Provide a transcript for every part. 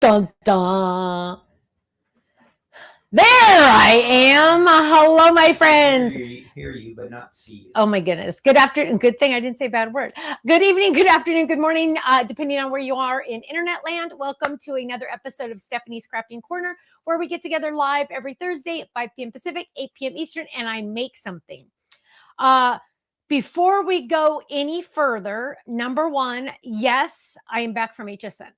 Dun, dun. There I am. Hello, my friends. Hear you, but not see you. Oh my goodness. Good afternoon. Good thing I didn't say a bad word. Good evening, good afternoon, good morning, depending on where you are in internet land. Welcome to another episode of Stephanie's Crafting Corner, where we get together live every Thursday at 5 p.m. Pacific, 8 p.m. Eastern, and I make something. Before we go any further, number one, yes, I am back from HSN.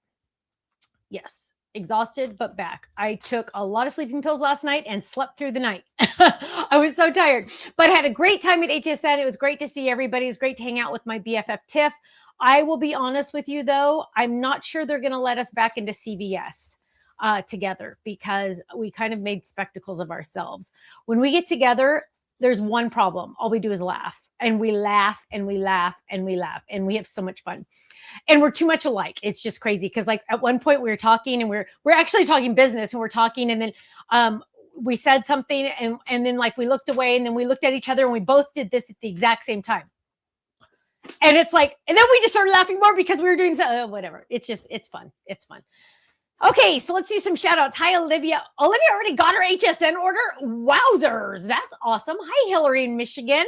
Yes. Exhausted, but back. I took a lot of sleeping pills last night and slept through the night. I was so tired, but I had a great time at HSN. It was great to see everybody. It was great to hang out with my BFF Tiff. I will be honest with you, though. I'm not sure they're going to let us back into CVS together because we kind of made spectacles of ourselves. When we get together, there's one problem. All we do is laugh, and we laugh and we laugh and we laugh, and we have so much fun. And we're too much alike. It's just crazy. Cause like at one point we were talking and we're actually talking business and we're talking. And then we said something and then like we looked away and then we looked at each other and we both did this at the exact same time. And it's like, and then we just started laughing more because we were doing so, whatever. It's fun. It's fun. Okay, so let's do some shout outs. Hi, Olivia. Olivia already got her HSN order. Wowzers. That's awesome. Hi, Hillary in Michigan.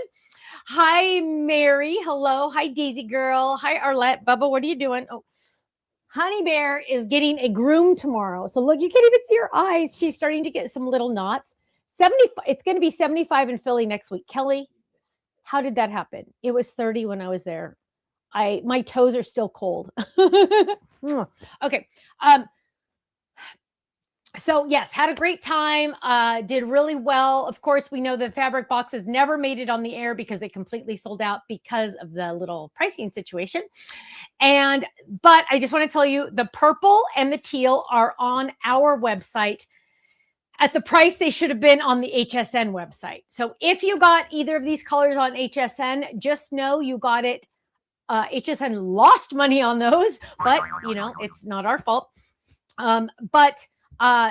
Hi, Mary. Hello. Hi, Daisy girl. Hi, Arlette. Bubba, what are you doing? Oh, Honey Bear is getting a groom tomorrow. So look, you can't even see her eyes. She's starting to get some little knots. 75. It's going to be 75 in Philly next week. Kelly, how did that happen? It was 30 when I was there. My toes are still cold. Okay. So yes, had a great time, did really well. Of course, we know the fabric boxes never made it on the air because they completely sold out because of the little pricing situation. But I just want to tell you, the purple and the teal are on our website at the price they should have been on the HSN website. So if you got either of these colors on HSN, just know you got it. HSN lost money on those, but you know, it's not our fault.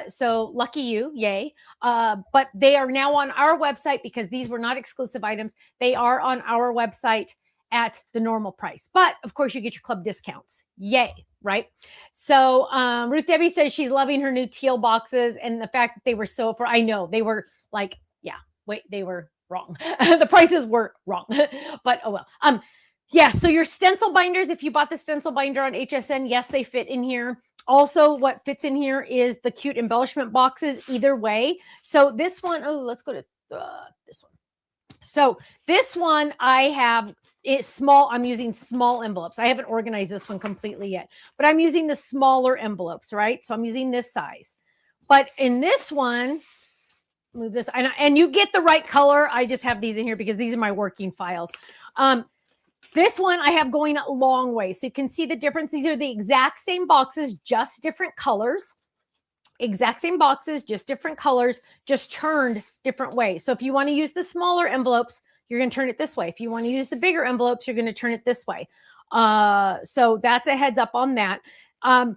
So lucky you, yay. But they are now on our website because these were not exclusive items. They are on our website at the normal price. But of course, you get your club discounts. Yay, right? So Ruth Debbie says she's loving her new teal boxes and the fact that they were I know they were like, yeah, wait, they were wrong. The prices were wrong, but oh well. Yeah, so your stencil binders, if you bought the stencil binder on HSN, yes, they fit in here. Also, what fits in here is the cute embellishment boxes either way. So this one, let's go to this one. So this one I have is small. I'm using small envelopes. I haven't organized this one completely yet, but I'm using the smaller envelopes, right? So I'm using this size. But in this one, move this, and you get the right color. I just have these in here because these are my working files. This one I have going a long way. So you can see the difference. These are the exact same boxes, just different colors. Exact same boxes, just different colors, just turned different ways. So if you want to use the smaller envelopes, you're going to turn it this way. If you want to use the bigger envelopes, you're going to turn it this way. So that's a heads up on that. And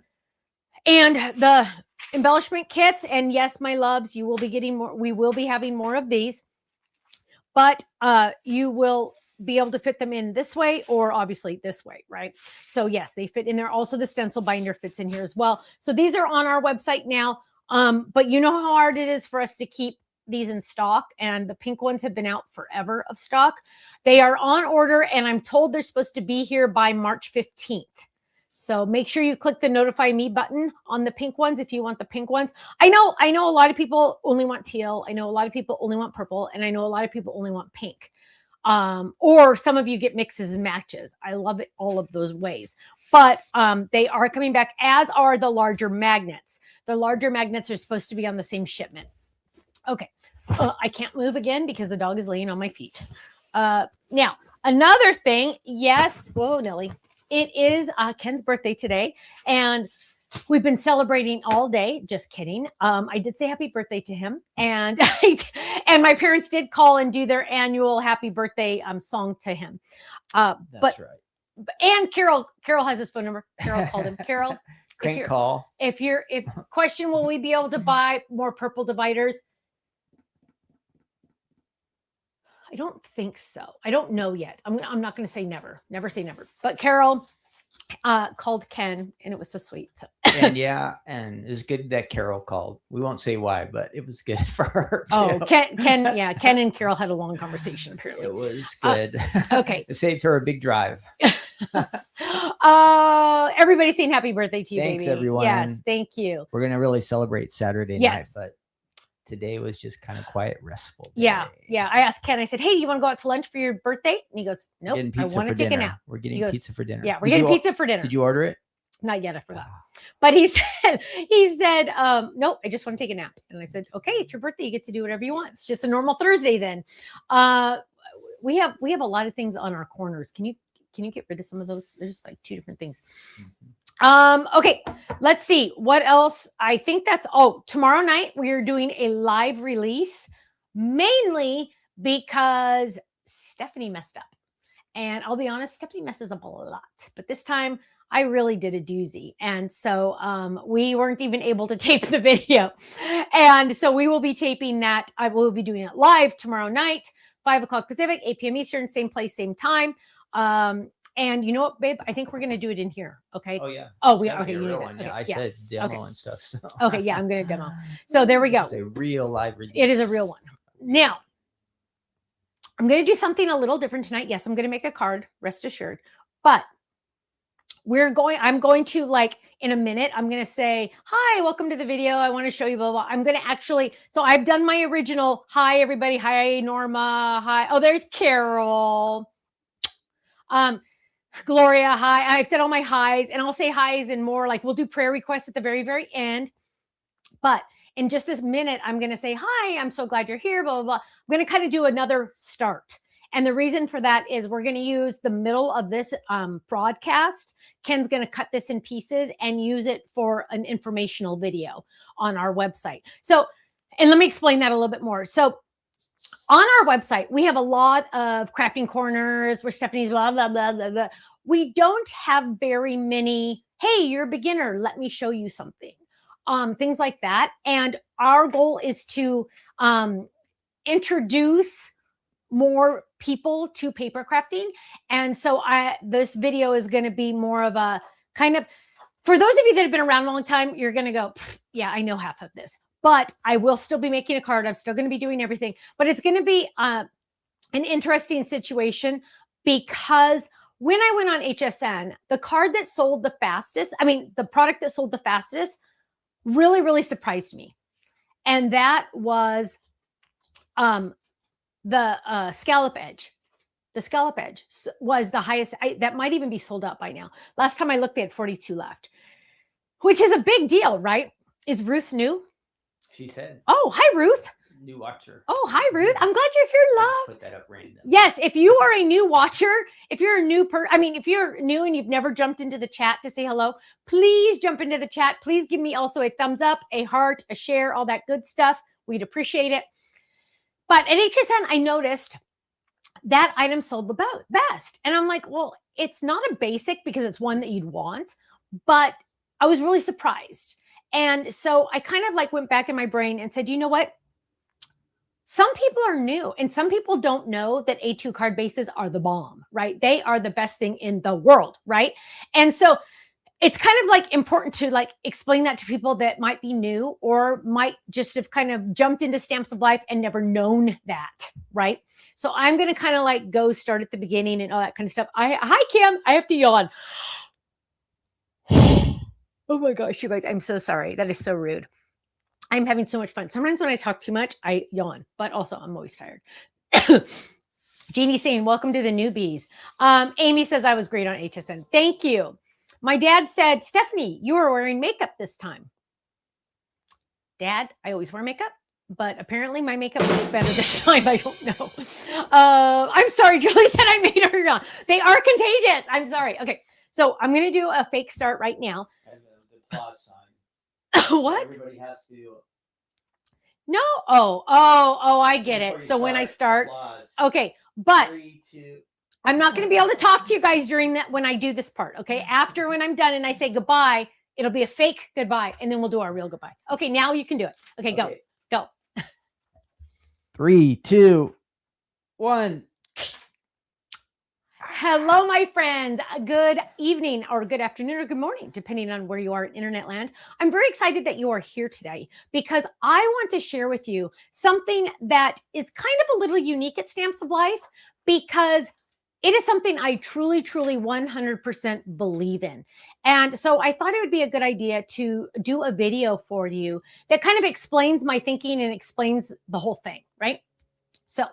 the embellishment kits, and yes, my loves, you will be getting more. We will be having more of these, but you will be able to fit them in this way or obviously this way, right? So yes, they fit in there. Also, the stencil binder fits in here as well. So these are on our website now. But you know how hard it is for us to keep these in stock, and the pink ones have been out forever of stock. They are on order, and I'm told they're supposed to be here by March 15th. So make sure you click the notify me button on the pink ones if you want the pink ones. I know a lot of people only want teal. I know a lot of people only want purple, and I know a lot of people only want pink. Or some of you get mixes and matches. I love it all of those ways. But they are coming back, as are the larger magnets. The larger magnets are supposed to be on the same shipment. Okay. I can't move again because the dog is laying on my feet. Now, another thing. Yes. Whoa, Nelly. It is Ken's birthday today. And we've been celebrating all day. Just kidding. I did say happy birthday to him. And and my parents did call and do their annual happy birthday song to him. That's right. And Carol has his phone number. Carol called him. Carol, Crank call. If question, will we be able to buy more purple dividers? I don't think so. I don't know yet. I'm not going to say never. Never say never. But Carol, called Ken, and it was so sweet. So. And yeah, and it was good that Carol called. We won't say why, but it was good for her too. Oh, Ken and Carol had a long conversation. Apparently, it was good. Okay, It saved her a big drive. Everybody's saying happy birthday to you, Thanks, baby. everyone. Yes, thank you. We're gonna really celebrate Saturday night, but today was just kind of quiet, restful day. Yeah. I asked Ken. I said, "Hey, do you want to go out to lunch for your birthday?" And he goes, "Nope, I want to take a nap." We're getting pizza for dinner. Yeah, we're getting pizza for dinner. Did you order it? Not yet. I forgot. But he said, nope, I just want to take a nap. And I said, okay, it's your birthday. You get to do whatever you want. It's just a normal Thursday then. We have a lot of things on our corners. Can you get rid of some of those? There's like 2 different things. Okay, let's see what else. I think that's tomorrow night we are doing a live release, mainly because Stephanie messed up. And I'll be honest, Stephanie messes up a lot, but this time I really did a doozy. And so we weren't even able to tape the video. And so we will be taping that. I will be doing it live tomorrow night, 5 o'clock Pacific, 8 p.m. Eastern, same place, same time. And you know what, babe? I think we're going to do it in here. Okay. Oh, yeah. Okay. You know okay, yeah, I said demo and stuff. So. Okay. Yeah. I'm going to demo. So there we go. It's a real live release. It is a real one. Now, I'm going to do something a little different tonight. Yes, I'm going to make a card, rest assured. But I'm going to, like, in a minute, I'm going to say, hi, welcome to the video. I want to show you blah, blah. I'm going to actually, so I've done my original, hi, everybody. Hi, Norma. Hi. Oh, there's Carol. Gloria, hi. I've said all my highs, and I'll say highs and more. Like, we'll do prayer requests at the very, very end. But in just a minute, I'm going to say, hi, I'm so glad you're here, blah, blah, blah. I'm going to kind of do another start. And the reason for that is we're going to use the middle of this broadcast. Ken's going to cut this in pieces and use it for an informational video on our website. So, and let me explain that a little bit more. So, on our website, we have a lot of crafting corners where Stephanie's blah, blah, blah, blah, blah. We don't have very many, hey, you're a beginner, let me show you something. Things like that. And our goal is to introduce more people to paper crafting. And so this video is going to be more of a kind of, for those of you that have been around a long time, you're going to go, yeah, I know half of this. But I will still be making a card. I'm still going to be doing everything. But it's going to be an interesting situation because when I went on HSN, the card that sold the fastest, the product that sold the fastest really, really surprised me. And that was the scallop edge. The scallop edge was the highest. That might even be sold out by now. Last time I looked, they had 42 left, which is a big deal, right? Is Ruth new? She said. Oh, hi, Ruth. New watcher. Oh, hi, Ruth. I'm glad you're here, love. I just put that up random. Yes, if you are a new watcher, if you're a new if you're new and you've never jumped into the chat to say hello, please jump into the chat. Please give me also a thumbs up, a heart, a share, all that good stuff. We'd appreciate it. But at HSN, I noticed that item sold the best. And I'm like, well, it's not a basic because it's one that you'd want, but I was really surprised. And so I kind of like went back in my brain and said, you know what? Some people are new and some people don't know that A2 card bases are the bomb, right? They are the best thing in the world, right? And so it's kind of like important to like explain that to people that might be new or might just have kind of jumped into Stamps of Life and never known that, right? So I'm going to kind of like go start at the beginning and all that kind of stuff. Hi, Kim. I have to yawn. Oh my gosh, you guys, I'm so sorry. That is so rude. I'm having so much fun. Sometimes when I talk too much, I yawn, but also I'm always tired. Jeannie saying, welcome to the newbies. Amy says, I was great on HSN. Thank you. My dad said, Stephanie, you are wearing makeup this time. Dad, I always wear makeup, but apparently my makeup looks better this time. I don't know. I'm sorry. Julie said I made her yawn. They are contagious. I'm sorry. Okay. So I'm going to do a fake start right now. And the pause sign. What? Everybody has to. No. Oh, I get it. So when I start, okay, but 3, 2. I'm not going to be able to talk to you guys during that when I do this part. Okay. After when I'm done and I say goodbye, it'll be a fake goodbye and then we'll do our real goodbye. Okay. Now you can do it. Okay. Go. 3, 2, 1. Hello, my friends. Good evening or good afternoon or good morning, depending on where you are in internet land. I'm very excited that you are here today because I want to share with you something that is kind of a little unique at Stamps of Life because it is something I truly, truly 100% believe in. And so I thought it would be a good idea to do a video for you that kind of explains my thinking and explains the whole thing, right? So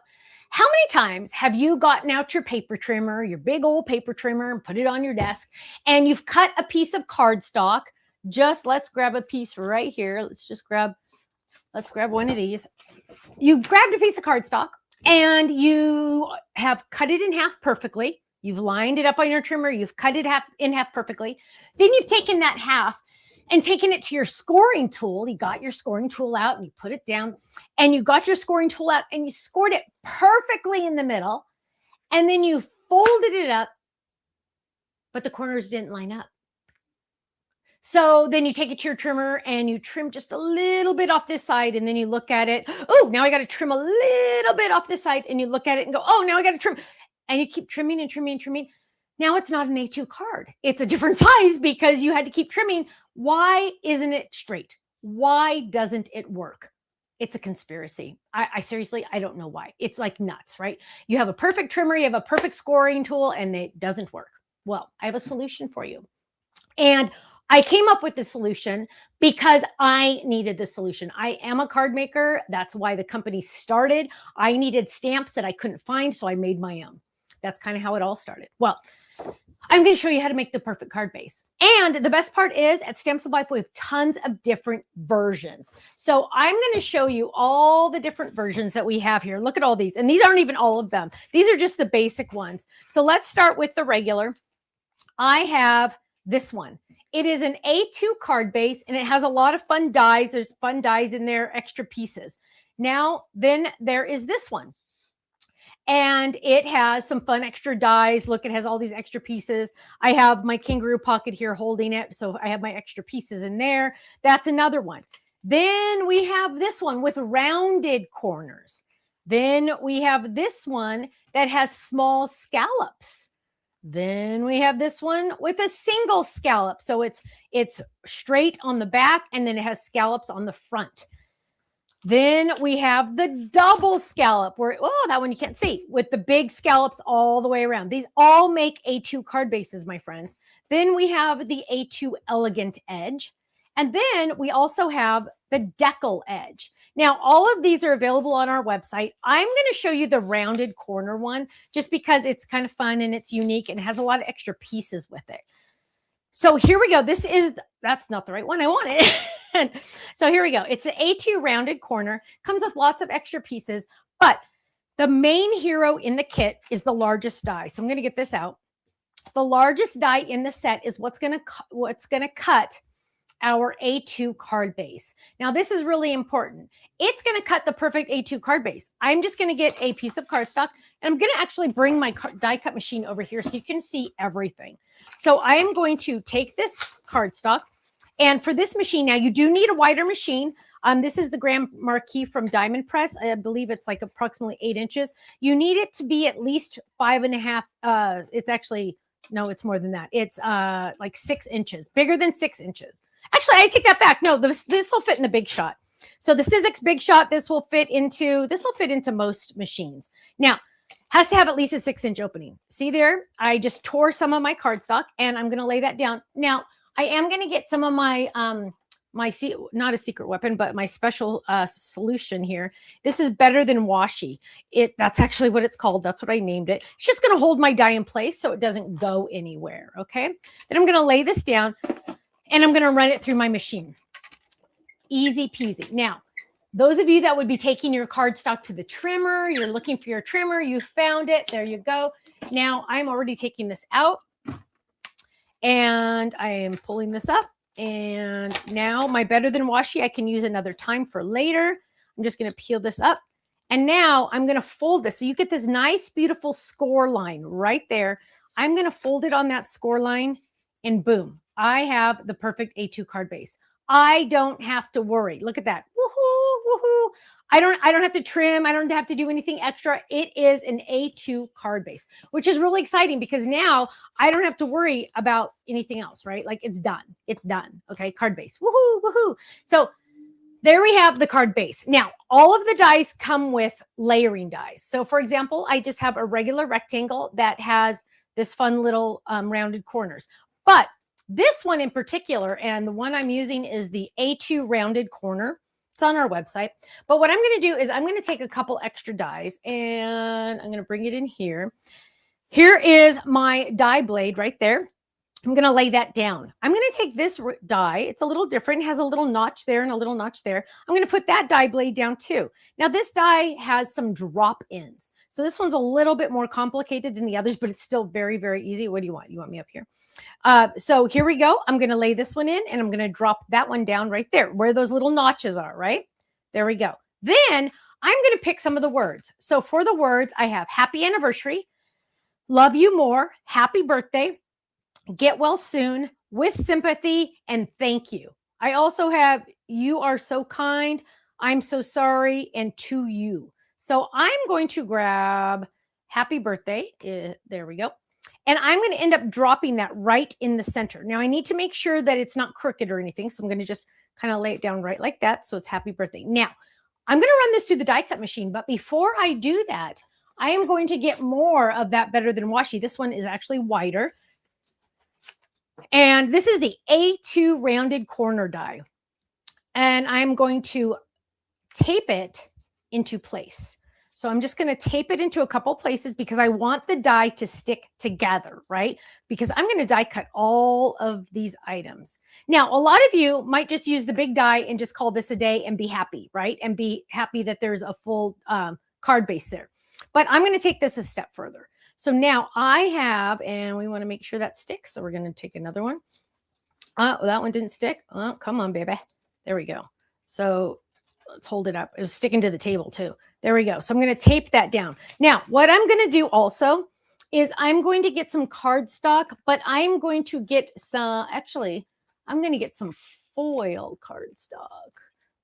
how many times have you gotten out your paper trimmer, your big old paper trimmer, and put it on your desk, and you've cut a piece of cardstock? Let's grab a piece right here. Let's grab one of these. You've grabbed a piece of cardstock and you have cut it in half perfectly. You've lined it up on your trimmer. You've cut it in half perfectly. Then you've taken that half and taken it to your scoring tool. You got your scoring tool out and you put it down, and you got your scoring tool out and you scored it perfectly in the middle. And then you folded it up, but the corners didn't line up. So then you take it to your trimmer and you trim just a little bit off this side, and then you look at it. Oh, now I got to trim a little bit off this side, and you look at it and go, oh, now I got to trim. And you keep trimming and trimming and trimming. Now it's not an A2 card. It's a different size because you had to keep trimming. Why isn't it straight? Why doesn't it work? It's a conspiracy. I seriously, I don't know why. It's like nuts, right? You have a perfect trimmer, you have a perfect scoring tool, and it doesn't work. Well, I have a solution for you. And I came up with the solution because I needed the solution. I am a card maker. That's why the company started. I needed stamps that I couldn't find, so I made my own. That's kind of how it all started. Well, I'm going to show you how to make the perfect card base. And the best part is at Stamps of Life, we have tons of different versions. So I'm going to show you all the different versions that we have here. Look at all these. And these aren't even all of them. These are just the basic ones. So let's start with the regular. I have this one. It is an A2 card base, and it has a lot of fun dies. There's fun dies in there, extra pieces. Now, then there is this one. And it has some fun extra dies. Look, it has all these extra pieces. I have my kangaroo pocket here holding it, so I have my extra pieces in there. That's another one. Then we have this one with rounded corners. Then we have this one that has small scallops. Then we have this one with a single scallop. So it's straight on the back, and then it has scallops on the front. Then we have the double scallop where, oh, that one you can't see, with the big scallops all the way around. These all make A2 card bases, my friends. Then we have the A2 elegant edge. And then we also have the decal edge. Now, all of these are available on our website. I'm going to show you the rounded corner one just because it's kind of fun and it's unique and has a lot of extra pieces with it. So here we go. That's not the right one I wanted. So here we go. It's the A2 rounded corner. Comes with lots of extra pieces, but the main hero in the kit is the largest die. So I'm going to get this out. The largest die in the set is what's going to cut our A2 card base. Now, this is really important. It's going to cut the perfect A2 card base. I'm just going to get a piece of cardstock, and I'm going to actually bring my die cut machine over here so you can see everything. So I am going to take this cardstock, and for this machine, now you do need a wider machine. This is the Grand Marquis from Diamond Press. I believe it's like approximately 8 inches. You need it to be at least 5.5. It's actually, no, it's more than that. It's like 6 inches, bigger than 6 inches. Actually, I take that back. No, this will fit in the Big Shot. So the Sizzix Big Shot, this will fit into most machines. Now, has to have at least a 6-inch opening. See there? I just tore some of my cardstock, and I'm going to lay that down. Now, I am going to get some of my not a secret weapon, but my special solution here. This is Better Than Washi. That's actually what it's called. That's what I named it. It's just going to hold my die in place so it doesn't go anywhere. Okay. Then I'm going to lay this down, and I'm going to run it through my machine. Easy peasy. Now, those of you that would be taking your cardstock to the trimmer, you're looking for your trimmer, you found it. There you go. Now, I'm already taking this out, and I am pulling this up. And now my Better Than Washi, I can use another time for later. I'm just going to peel this up. And now I'm going to fold this. So you get this nice, beautiful score line right there. I'm going to fold it on that score line, and boom, I have the perfect A2 card base. I don't have to worry. Look at that. Woohoo, woohoo. I don't have to trim. I don't have to do anything extra. It is an A2 card base, which is really exciting because now I don't have to worry about anything else, right? Like it's done. It's done. Okay. Card base. Woohoo, woohoo. So there we have the card base. Now, all of the dies come with layering dies. So for example, I just have a regular rectangle that has this fun little rounded corners. But this one in particular, and the one I'm using is the A2 rounded corner. It's on our website. But what I'm going to do is I'm going to take a couple extra dies and I'm going to bring it in here. Here is my die blade right there. I'm going to lay that down. I'm going to take this die. It's a little different. It has a little notch there and a little notch there. I'm going to put that die blade down too. Now this die has some drop ins. So this one's a little bit more complicated than the others, but it's still very, very easy. What do you want? You want me up here? So here we go. I'm going to lay this one in and I'm going to drop that one down right there where those little notches are, right? There we go. Then I'm going to pick some of the words. So for the words, I have happy anniversary, love you more, happy birthday, get well soon, with sympathy, and thank you. I also have you are so kind, I'm so sorry, and to you. So I'm going to grab happy birthday. There we go. And I'm going to end up dropping that right in the center. Now I need to make sure that it's not crooked or anything. So I'm going to just kind of lay it down right like that. So it's happy birthday. Now I'm going to run this through the die cut machine. But before I do that, I am going to get more of that Better Than Washi. This one is actually wider. And this is the A2 rounded corner die. And I'm going to tape it into place. So I'm just going to tape it into a couple places because I want the die to stick together, right? Because I'm going to die cut all of these items. Now, a lot of you might just use the big die and just call this a day and be happy, right? And be happy that there's a full card base there. But I'm going to take this a step further. So now I have, and we want to make sure that sticks. So we're going to take another one. That one didn't stick. Oh, come on, baby. There we go. So let's hold it up. It was sticking to the table too. There we go. So I'm going to tape that down. Now, what I'm going to do also is I'm going to get some cardstock, but I'm going to get some, actually, I'm going to get some foil cardstock.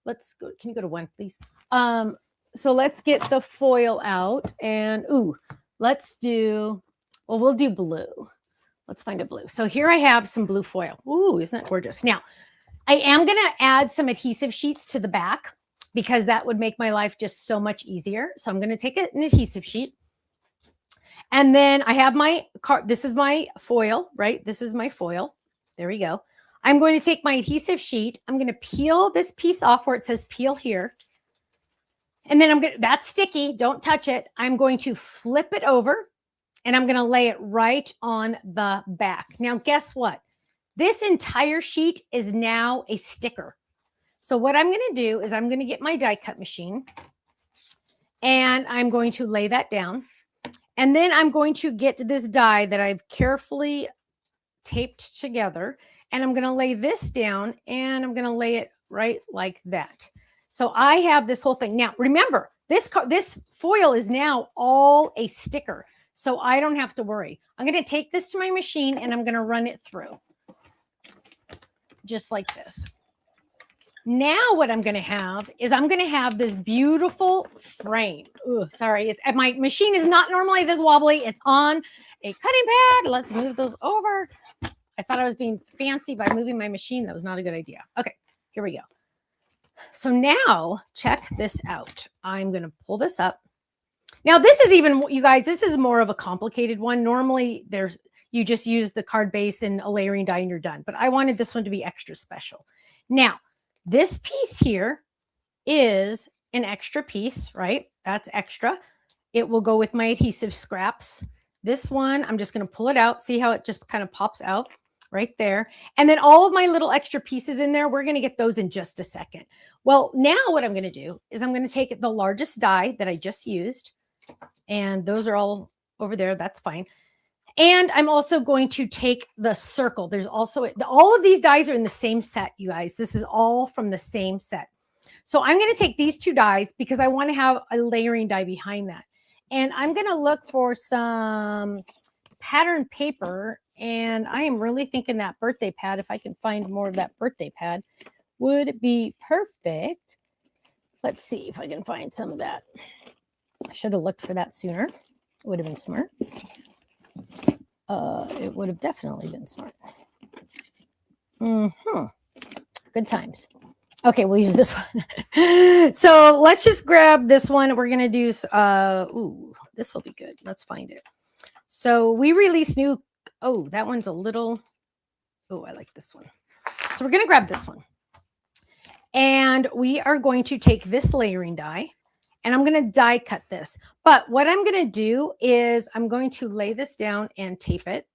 Let's go. Can you go to one, please? So let's get the foil out and, let's do, well, we'll do blue. Let's find a blue. So here I have some blue foil. Ooh, isn't that gorgeous? Now, I am going to add some adhesive sheets to the back because that would make my life just so much easier. So I'm going to take an adhesive sheet. And then I have my card. This is my foil, right? This is my foil. There we go. I'm going to take my adhesive sheet. I'm going to peel this piece off where it says peel here. And then that's sticky. Don't touch it. I'm going to flip it over and I'm going to lay it right on the back. Now, guess what? This entire sheet is now a sticker. So what I'm going to do is I'm going to get my die cut machine and I'm going to lay that down. And then I'm going to get this die that I've carefully taped together. And I'm going to lay this down and I'm going to lay it right like that. So I have this whole thing. Now, remember, this foil is now all a sticker. So I don't have to worry. I'm going to take this to my machine and I'm going to run it through. Just like this. Now what I'm going to have is I'm going to have this beautiful frame. Ooh, sorry, my machine is not normally this wobbly. It's on a cutting pad. Let's move those over. I thought I was being fancy by moving my machine. That was not a good idea. Okay, here we go. So now check this out. I'm going to pull this up. Now this is even, you guys, this is more of a complicated one. Normally you just use the card base and a layering die and you're done. But I wanted this one to be extra special. Now, this piece here is an extra piece, right? That's extra. It will go with my adhesive scraps. This one, I'm just going to pull it out. See how it just kind of pops out right there. And then all of my little extra pieces in there, we're going to get those in just a second. Well, now what I'm going to do is I'm going to take the largest die that I just used. And those are all over there. That's fine. And I'm also going to take the circle. There's also, all of these dies are in the same set, you guys. This is all from the same set. So I'm going to take these two dies because I want to have a layering die behind that. And I'm going to look for some pattern paper. And I am really thinking that birthday pad, if I can find more of that birthday pad, would be perfect Let's see if I can find some of that. I should have looked for that sooner. It would have been smart. It would have definitely been smart. Good times. Okay, we'll use this one. So let's just grab this one. We're going to do, ooh, this will be good. Let's find it. So we released new, oh, that one's a little, oh, I like this one. So we're going to grab this one. And we are going to take this layering die and I'm going to die cut this. But what I'm going to do is I'm going to lay this down and tape it.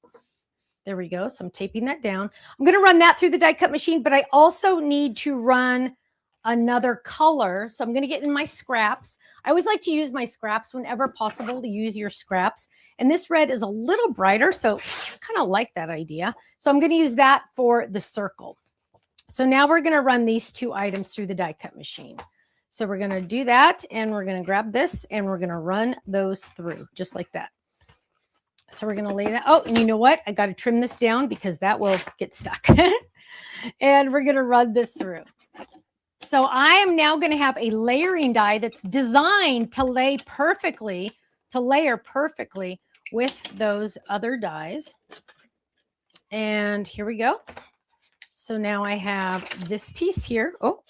There we go. So I'm taping that down. I'm going to run that through the die cut machine, but I also need to run another color. So I'm going to get in my scraps. I always like to use my scraps whenever possible, to use your scraps. And this red is a little brighter, so I kind of like that idea. So I'm going to use that for the circle. So now we're going to run these two items through the die cut machine. So we're going to do that, and we're going to grab this, and we're going to run those through just like that. So we're going to lay that. Oh, and you know what? I got to trim this down because that will get stuck. And we're going to run this through. So I am now going to have a layering die that's designed to layer perfectly with those other dies. And here we go. So now I have this piece here. Oh,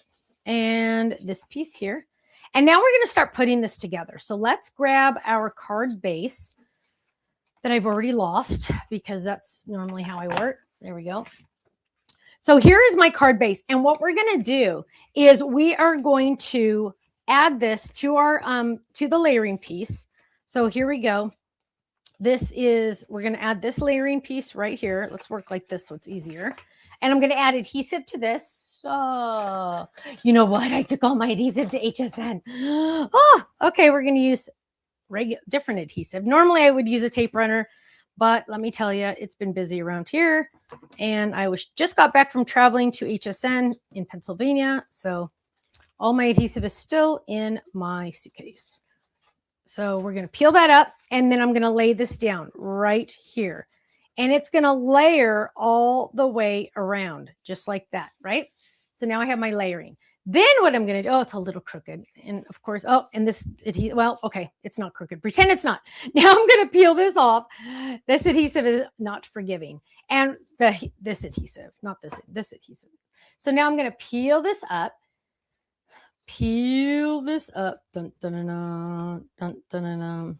and this piece here. And now we're going to start putting this together. So let's grab our card base that I've already lost because that's normally how I work. There we go. So here is my card base. And what we're going to do is we are going to add this to our to the layering piece. So here we go. We're going to add this layering piece right here. Let's work like this so it's easier. And I'm going to add adhesive to this. Oh, you know what? I took all my adhesive to HSN. Oh, okay. We're going to use different adhesive. Normally I would use a tape runner, but let me tell you, it's been busy around here. And I just got back from traveling to HSN in Pennsylvania. So all my adhesive is still in my suitcase. So we're going to peel that up, and then I'm going to lay this down right here. And it's going to layer all the way around, just like that, right? So now I have my layering. Then what I'm going to do, oh, it's a little crooked. And of course, oh, and this, well, okay, it's not crooked. Pretend it's not. Now I'm going to peel this off. This adhesive is not forgiving. And this adhesive, not this adhesive. So now I'm going to peel this up. Dun, dun, dun, dun, dun, dun, dun, dun.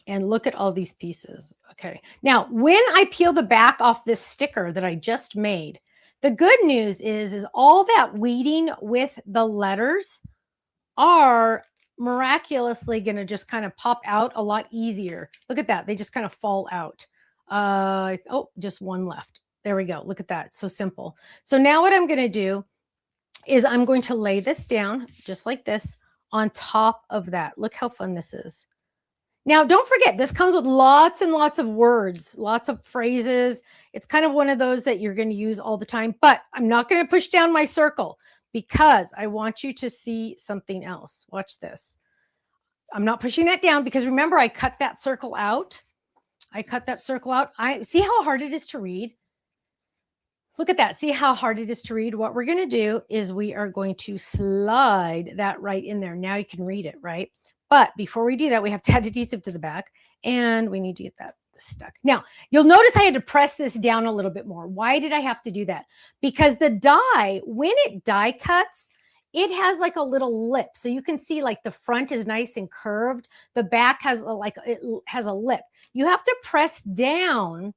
And look at all these pieces. Okay. Now, when I peel the back off this sticker that I just made, the good news is all that weeding with the letters are miraculously going to just kind of pop out a lot easier. Look at that. They just kind of fall out. Oh, just one left. There we go. Look at that. It's so simple. So now what I'm going to do is I'm going to lay this down just like this on top of that. Look how fun this is. Now, don't forget, this comes with lots and lots of words, lots of phrases. It's kind of one of those that you're going to use all the time, but I'm not going to push down my circle because I want you to see something else. Watch this. I'm not pushing that down because remember, I cut that circle out. I see how hard it is to read. Look at that. See how hard it is to read? What we're going to do is we are going to slide that right in there. Now you can read it, right? But before we do that, we have to add adhesive to the back, and we need to get that stuck. Now, you'll notice I had to press this down a little bit more. Why did I have to do that? Because the die, when it die cuts, it has like a little lip. So you can see like the front is nice and curved. The back has it has a lip. You have to press down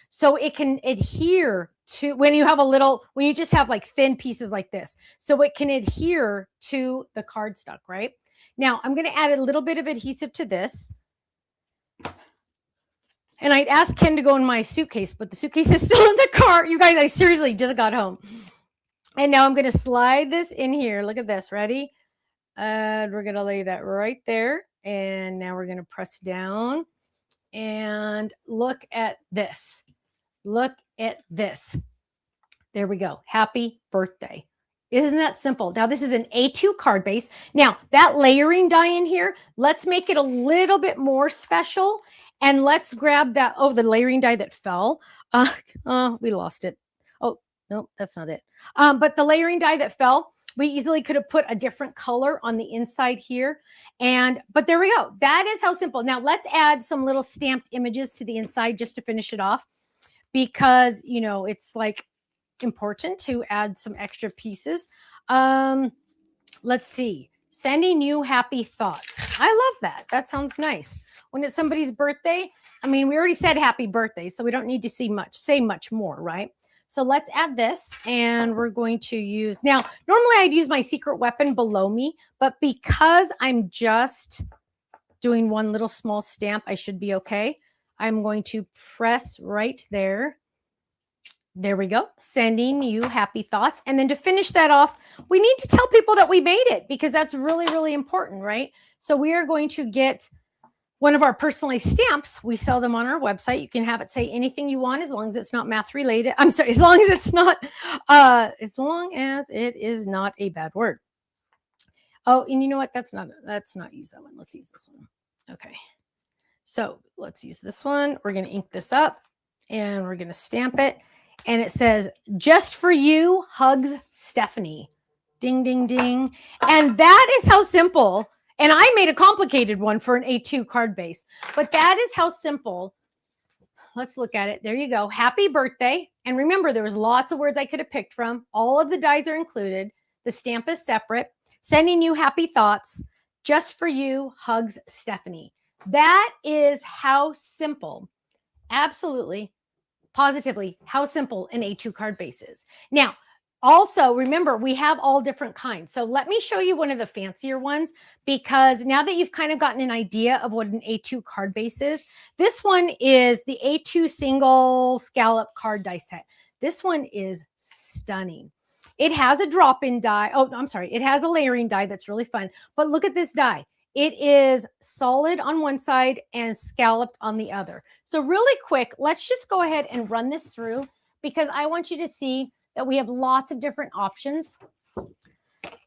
so it can adhere to when you just have like thin pieces like this. So it can adhere to the cardstock, right? Now, I'm going to add a little bit of adhesive to this. And I'd asked Ken to go in my suitcase, but the suitcase is still in the car. You guys, I seriously just got home. And now I'm going to slide this in here. Look at this. Ready? And we're going to lay that right there. And now we're going to press down. And look at this. Look at this. There we go. Happy birthday. Isn't that simple? Now, this is an A2 card base. Now, that layering die in here, let's make it a little bit more special. And let's grab that. Oh, the layering die that fell. We lost it. Oh, no, that's not it. But the layering die that fell, We easily could have put a different color on the inside here. But there we go. That is how simple. Now let's add some little stamped images to the inside just to finish it off, because, you know, it's like important to add some extra pieces. Let's see. Sending you happy thoughts. I love that. That sounds nice. When it's somebody's birthday, I mean, we already said happy birthday, so we don't need to say much more, right? So let's add this, and we're going to use, now, normally I'd use my secret weapon below me, but because I'm just doing one little small stamp, I should be okay. I'm going to press right there. There we go. Sending you happy thoughts. And then to finish that off, we need to tell people that we made it, because that's really, really important, right? So we are going to get one of our personalized stamps. We sell them on our website. You can have it say anything you want, as long as it's not math related. I'm sorry, as long as it's not, as long as it is not a bad word. Oh, and you know what? Let's not use that one. Let's use this one. Okay. So let's use this one. We're going to ink this up, and we're going to stamp it. And it says, just for you, hugs, Stephanie. Ding, ding, ding. And that is how simple. And I made a complicated one for an A2 card base, but that is how simple. Let's look at it. There you go. Happy birthday. And remember, there was lots of words I could have picked from. All of the dies are included. The stamp is separate. Sending you happy thoughts. Just for you, hugs, Stephanie. That is how simple, absolutely, positively, how simple an A2 card base is. Now, also, remember, we have all different kinds. So let me show you one of the fancier ones, because now that you've kind of gotten an idea of what an A2 card base is, this one is the A2 single scallop card die set. This one is stunning. It has a drop-in die. Oh, I'm sorry. It has a layering die that's really fun. But look at this die. It is solid on one side and scalloped on the other. So really quick, let's just go ahead and run this through, because I want you to see that we have lots of different options.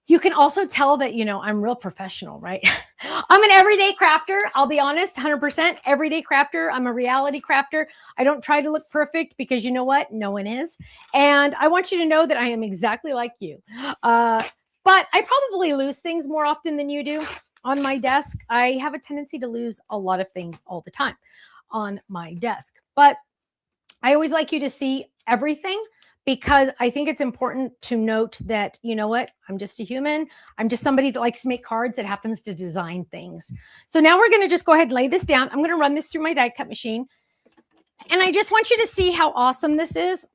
You can also tell that, you know, I'm real professional, right? I'm an everyday crafter. I'll be honest, 100% everyday crafter. I'm a reality crafter. I don't try to look perfect, because you know what? No one is. And I want you to know that I am exactly like you. But I probably lose things more often than you do. On my desk, I have a tendency to lose a lot of things all the time on my desk. But I always like you to see everything, because I think it's important to note that, you know what, I'm just a human. I'm just somebody that likes to make cards, that happens to design things. So now we're going to just go ahead and lay this down. I'm going to run this through my die cut machine. And I just want you to see how awesome this is,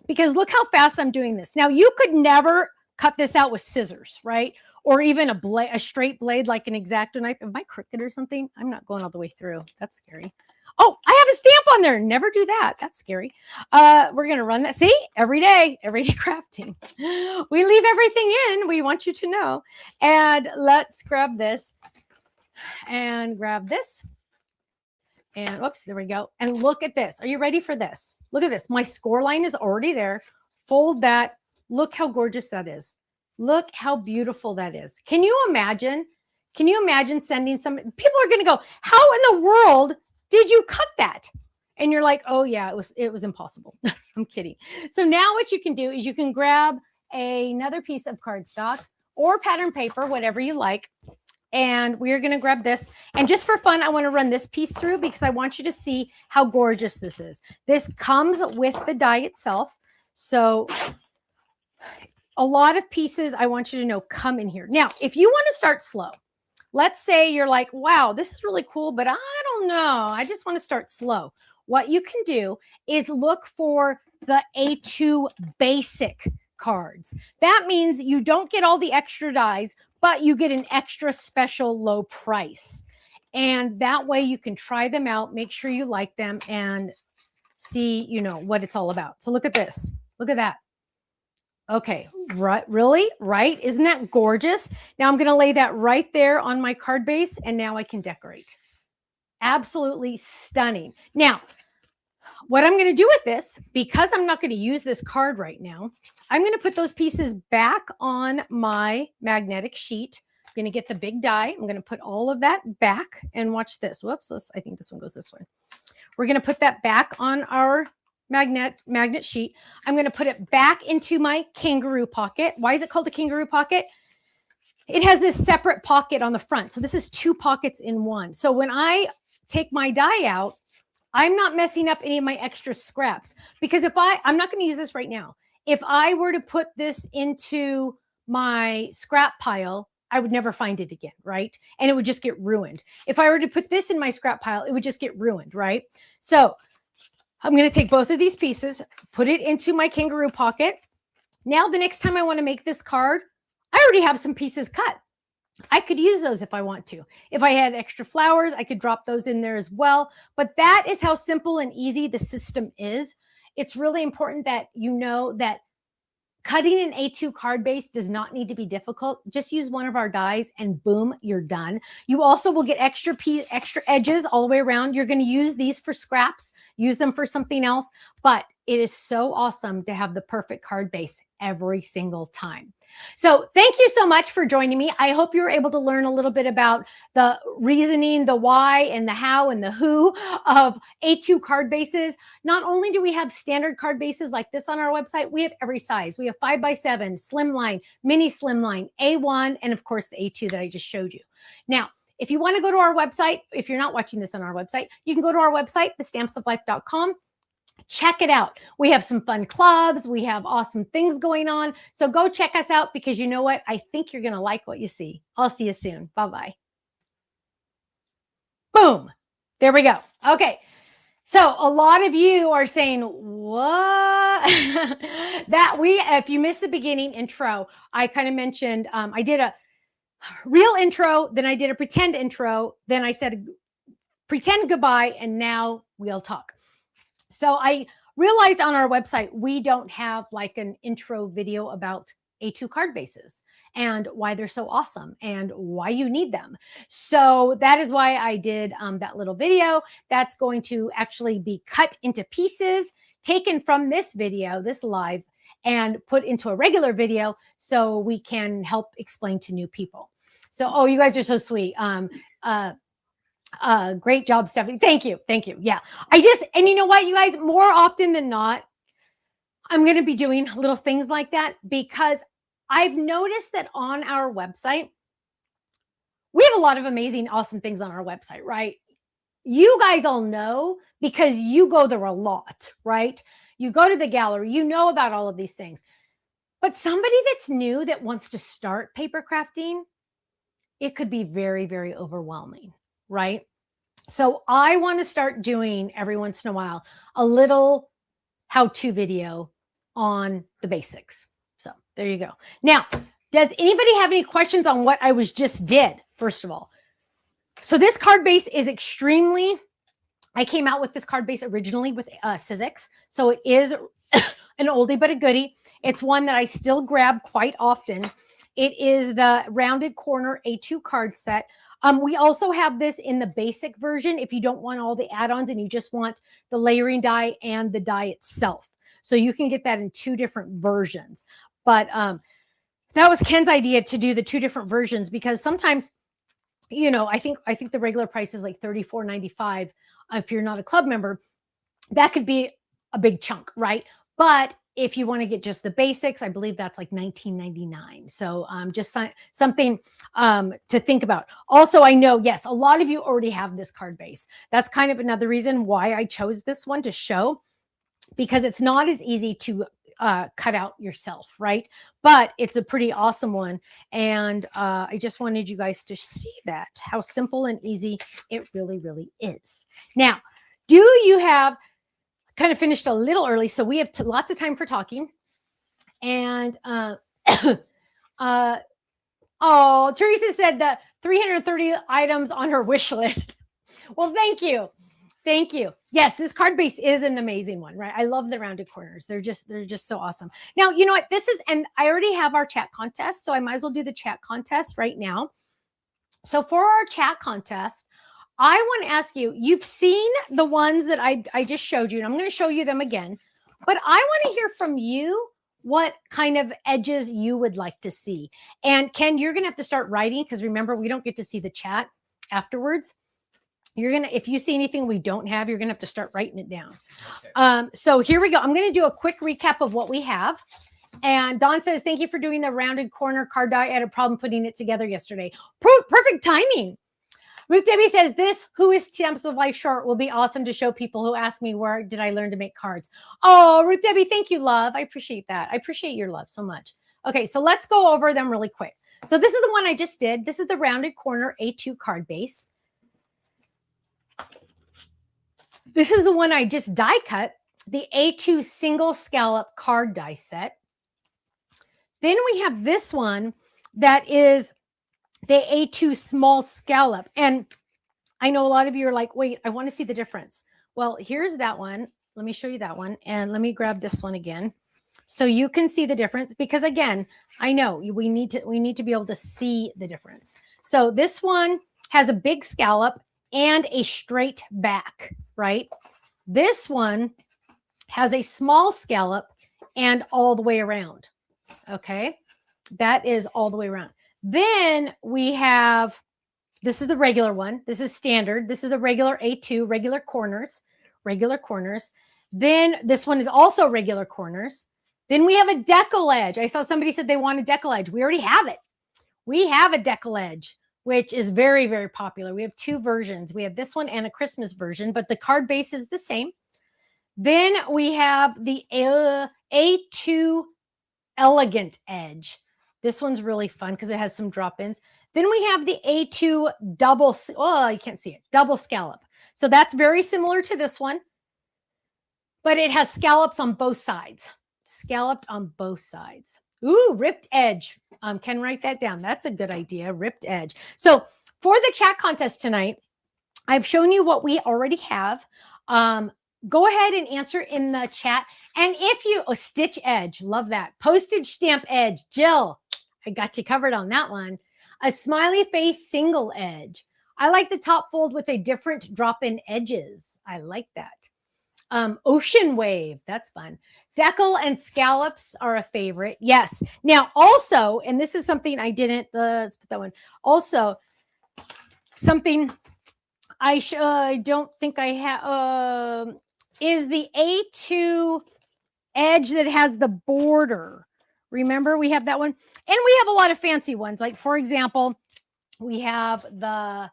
because look how fast I'm doing this. Now, you could never cut this out with scissors, right? Or even a straight blade like an X-Acto knife. Am I crooked or something? I'm not going all the way through. That's scary. Oh, I have a stamp on there. Never do that. That's scary. We're going to run that. See, everyday crafting. We leave everything in. We want you to know. And let's grab this and grab this. And whoops, there we go. And look at this. Are you ready for this? Look at this. My score line is already there. Fold that. Look how gorgeous that is. Look how beautiful that is. Can you imagine? Can you imagine sending some, people are going to go, how in the world did you cut that? And you're like, oh yeah, it was impossible. I'm kidding. So now what you can do is you can grab another piece of cardstock or pattern paper, whatever you like. And we're going to grab this. And just for fun, I want to run this piece through, because I want you to see how gorgeous this is. This comes with the die itself. So a lot of pieces, I want you to know, come in here. Now, if you want to start slow, let's say you're like, wow, this is really cool, but I don't know. I just want to start slow. What you can do is look for the A2 basic cards. That means you don't get all the extra dies, but you get an extra special low price. And that way you can try them out, make sure you like them, and see, you know, what it's all about. So look at this. Look at that. Okay, right, really? Right? Isn't that gorgeous? Now I'm going to lay that right there on my card base, and now I can decorate. Absolutely stunning. Now, what I'm going to do with this, because I'm not going to use this card right now, I'm going to put those pieces back on my magnetic sheet. I'm going to get the big die. I'm going to put all of that back, and watch this. Whoops, I think this one goes this way. We're going to put that back on our magnet sheet. I'm going to put it back into my kangaroo pocket. Why is it called a kangaroo pocket? It has this separate pocket on the front. So this is 2 pockets in one. So when I take my die out, I'm not messing up any of my extra scraps, because I'm not going to use this right now. If I were to put this into my scrap pile, I would never find it again, right? And it would just get ruined. If I were to put this in my scrap pile, it would just get ruined, right? So I'm going to take both of these pieces, put it into my kangaroo pocket. Now, the next time I want to make this card, I already have some pieces cut. I could use those if I want to. If I had extra flowers, I could drop those in there as well. But that is how simple and easy the system is. It's really important that you know that cutting an A2 card base does not need to be difficult. Just use one of our dies and boom, you're done. You also will get extra edges all the way around. You're going to use these for scraps, use them for something else, but it is so awesome to have the perfect card base every single time. So thank you so much for joining me. I hope you were able to learn a little bit about the reasoning, the why and the how and the who of A2 card bases. Not only do we have standard card bases like this on our website, we have every size. We have 5x7, slimline, mini slimline, A1, and of course the A2 that I just showed you. Now, if you want to go to our website, if you're not watching this on our website, you can go to our website, thestampsoflife.com. Check it out. We have some fun clubs. We have awesome things going on. So go check us out, because you know what? I think you're going to like what you see. I'll see you soon. Bye-bye. Boom. There we go. Okay. So a lot of you are saying, what? If you missed the beginning intro, I kind of mentioned, I did a real intro, then I did a pretend intro, then I said pretend goodbye, and now we'll talk. So I realized on our website, we don't have like an intro video about A2 card bases and why they're so awesome and why you need them. So that is why I did that little video. That's going to actually be cut into pieces, taken from this video, this live, and put into a regular video so we can help explain to new people. So, oh, you guys are so sweet. Great job, Stephanie. Thank you. Thank you. Yeah. And you know what, you guys, more often than not, I'm going to be doing little things like that, because I've noticed that on our website, we have a lot of amazing, awesome things on our website, right? You guys all know because you go there a lot, right? You go to the gallery, you know about all of these things. But somebody that's new that wants to start paper crafting, it could be very, very overwhelming, right? So I want to start doing every once in a while a little how-to video on the basics. So there you go. Now, does anybody have any questions on what I just did? First of all, so this card base is I came out with this card base originally with Sizzix. So it is an oldie but a goodie. It's one that I still grab quite often. It is the rounded corner A2 card set. We also have this in the basic version if you don't want all the add-ons and you just want the layering die and the die itself. So you can get that in 2 different versions. But that was Ken's idea to do the 2 different versions, because sometimes, you know, I think the regular price is like $34.95 if you're not a club member. That could be a big chunk, right? But if you want to get just the basics, I believe that's like $19.99. So just something to think about. Also, I know, yes, a lot of you already have this card base. That's kind of another reason why I chose this one to show, because it's not as easy to cut out yourself, right? But it's a pretty awesome one. And I just wanted you guys to see that, how simple and easy it really, really is. Now, do you have... kind of finished a little early, so we have lots of time for talking. And oh, Teresa said that 330 items on her wish list. Well, thank you. Thank you. Yes, this card base is an amazing one, right? I love the rounded corners. They're just so awesome. Now, you know what? And I already have our chat contest, so I might as well do the chat contest right now. So for our chat contest, I want to ask you, you've seen the ones that I just showed you, and I'm going to show you them again, but I want to hear from you what kind of edges you would like to see. And Ken, you're going to have to start writing, because remember, we don't get to see the chat afterwards. if you see anything we don't have, you're gonna have to start writing it down. Okay. So here we go. I'm gonna do a quick recap of what we have. And Dawn says, thank you for doing the rounded corner card die. I had a problem putting it together yesterday. Perfect timing. Ruth Debbie says, this Who is Stamps of Life short will be awesome to show people who ask me, where did I learn to make cards? Oh, Ruth Debbie, thank you, love. I appreciate that. I appreciate your love so much. Okay, so let's go over them really quick. So this is the one I just did. This is the rounded corner A2 card base. This is the one I just die cut, the A2 single scallop card die set. Then we have this one that is the A2 small scallop. And I know a lot of you are like, wait, I want to see the difference. Well, here's that one. Let me show you that one. And let me grab this one again, so you can see the difference. Because again, I know we need to be able to see the difference. So this one has a big scallop and a straight back, right? This one has a small scallop and all the way around. Okay, that is all the way around. Then we have, this is the regular one. This is standard. This is the regular A2, regular corners. Then this one is also regular corners. Then we have a decal edge. I saw somebody said they want a decal edge. We already have it. We have a decal edge, which is very, very popular. We have two versions. We have this one and a Christmas version, but the card base is the same. Then we have the A2 elegant edge. This one's really fun because it has some drop-ins. Then we have the A2 double, oh, you can't see it, double scallop. So that's very similar to this one, but it has scallops on both sides. Scalloped on both sides. Ooh, ripped edge. Can write that down. That's a good idea, ripped edge. So for the chat contest tonight, I've shown you what we already have. Go ahead and answer in the chat. And if you, stitch edge, love that. Postage stamp edge, Jill, I got you covered on that one. A smiley face single edge. I like the top fold with a different drop-in edges. I like that. Ocean wave, that's fun. Decal and scallops are a favorite. Yes. Now also, and this is something I didn't, let's put that one. Also, something I don't think I have, is the A2 edge that has the border. Remember, we have that one. And we have a lot of fancy ones. Like, for example, we have the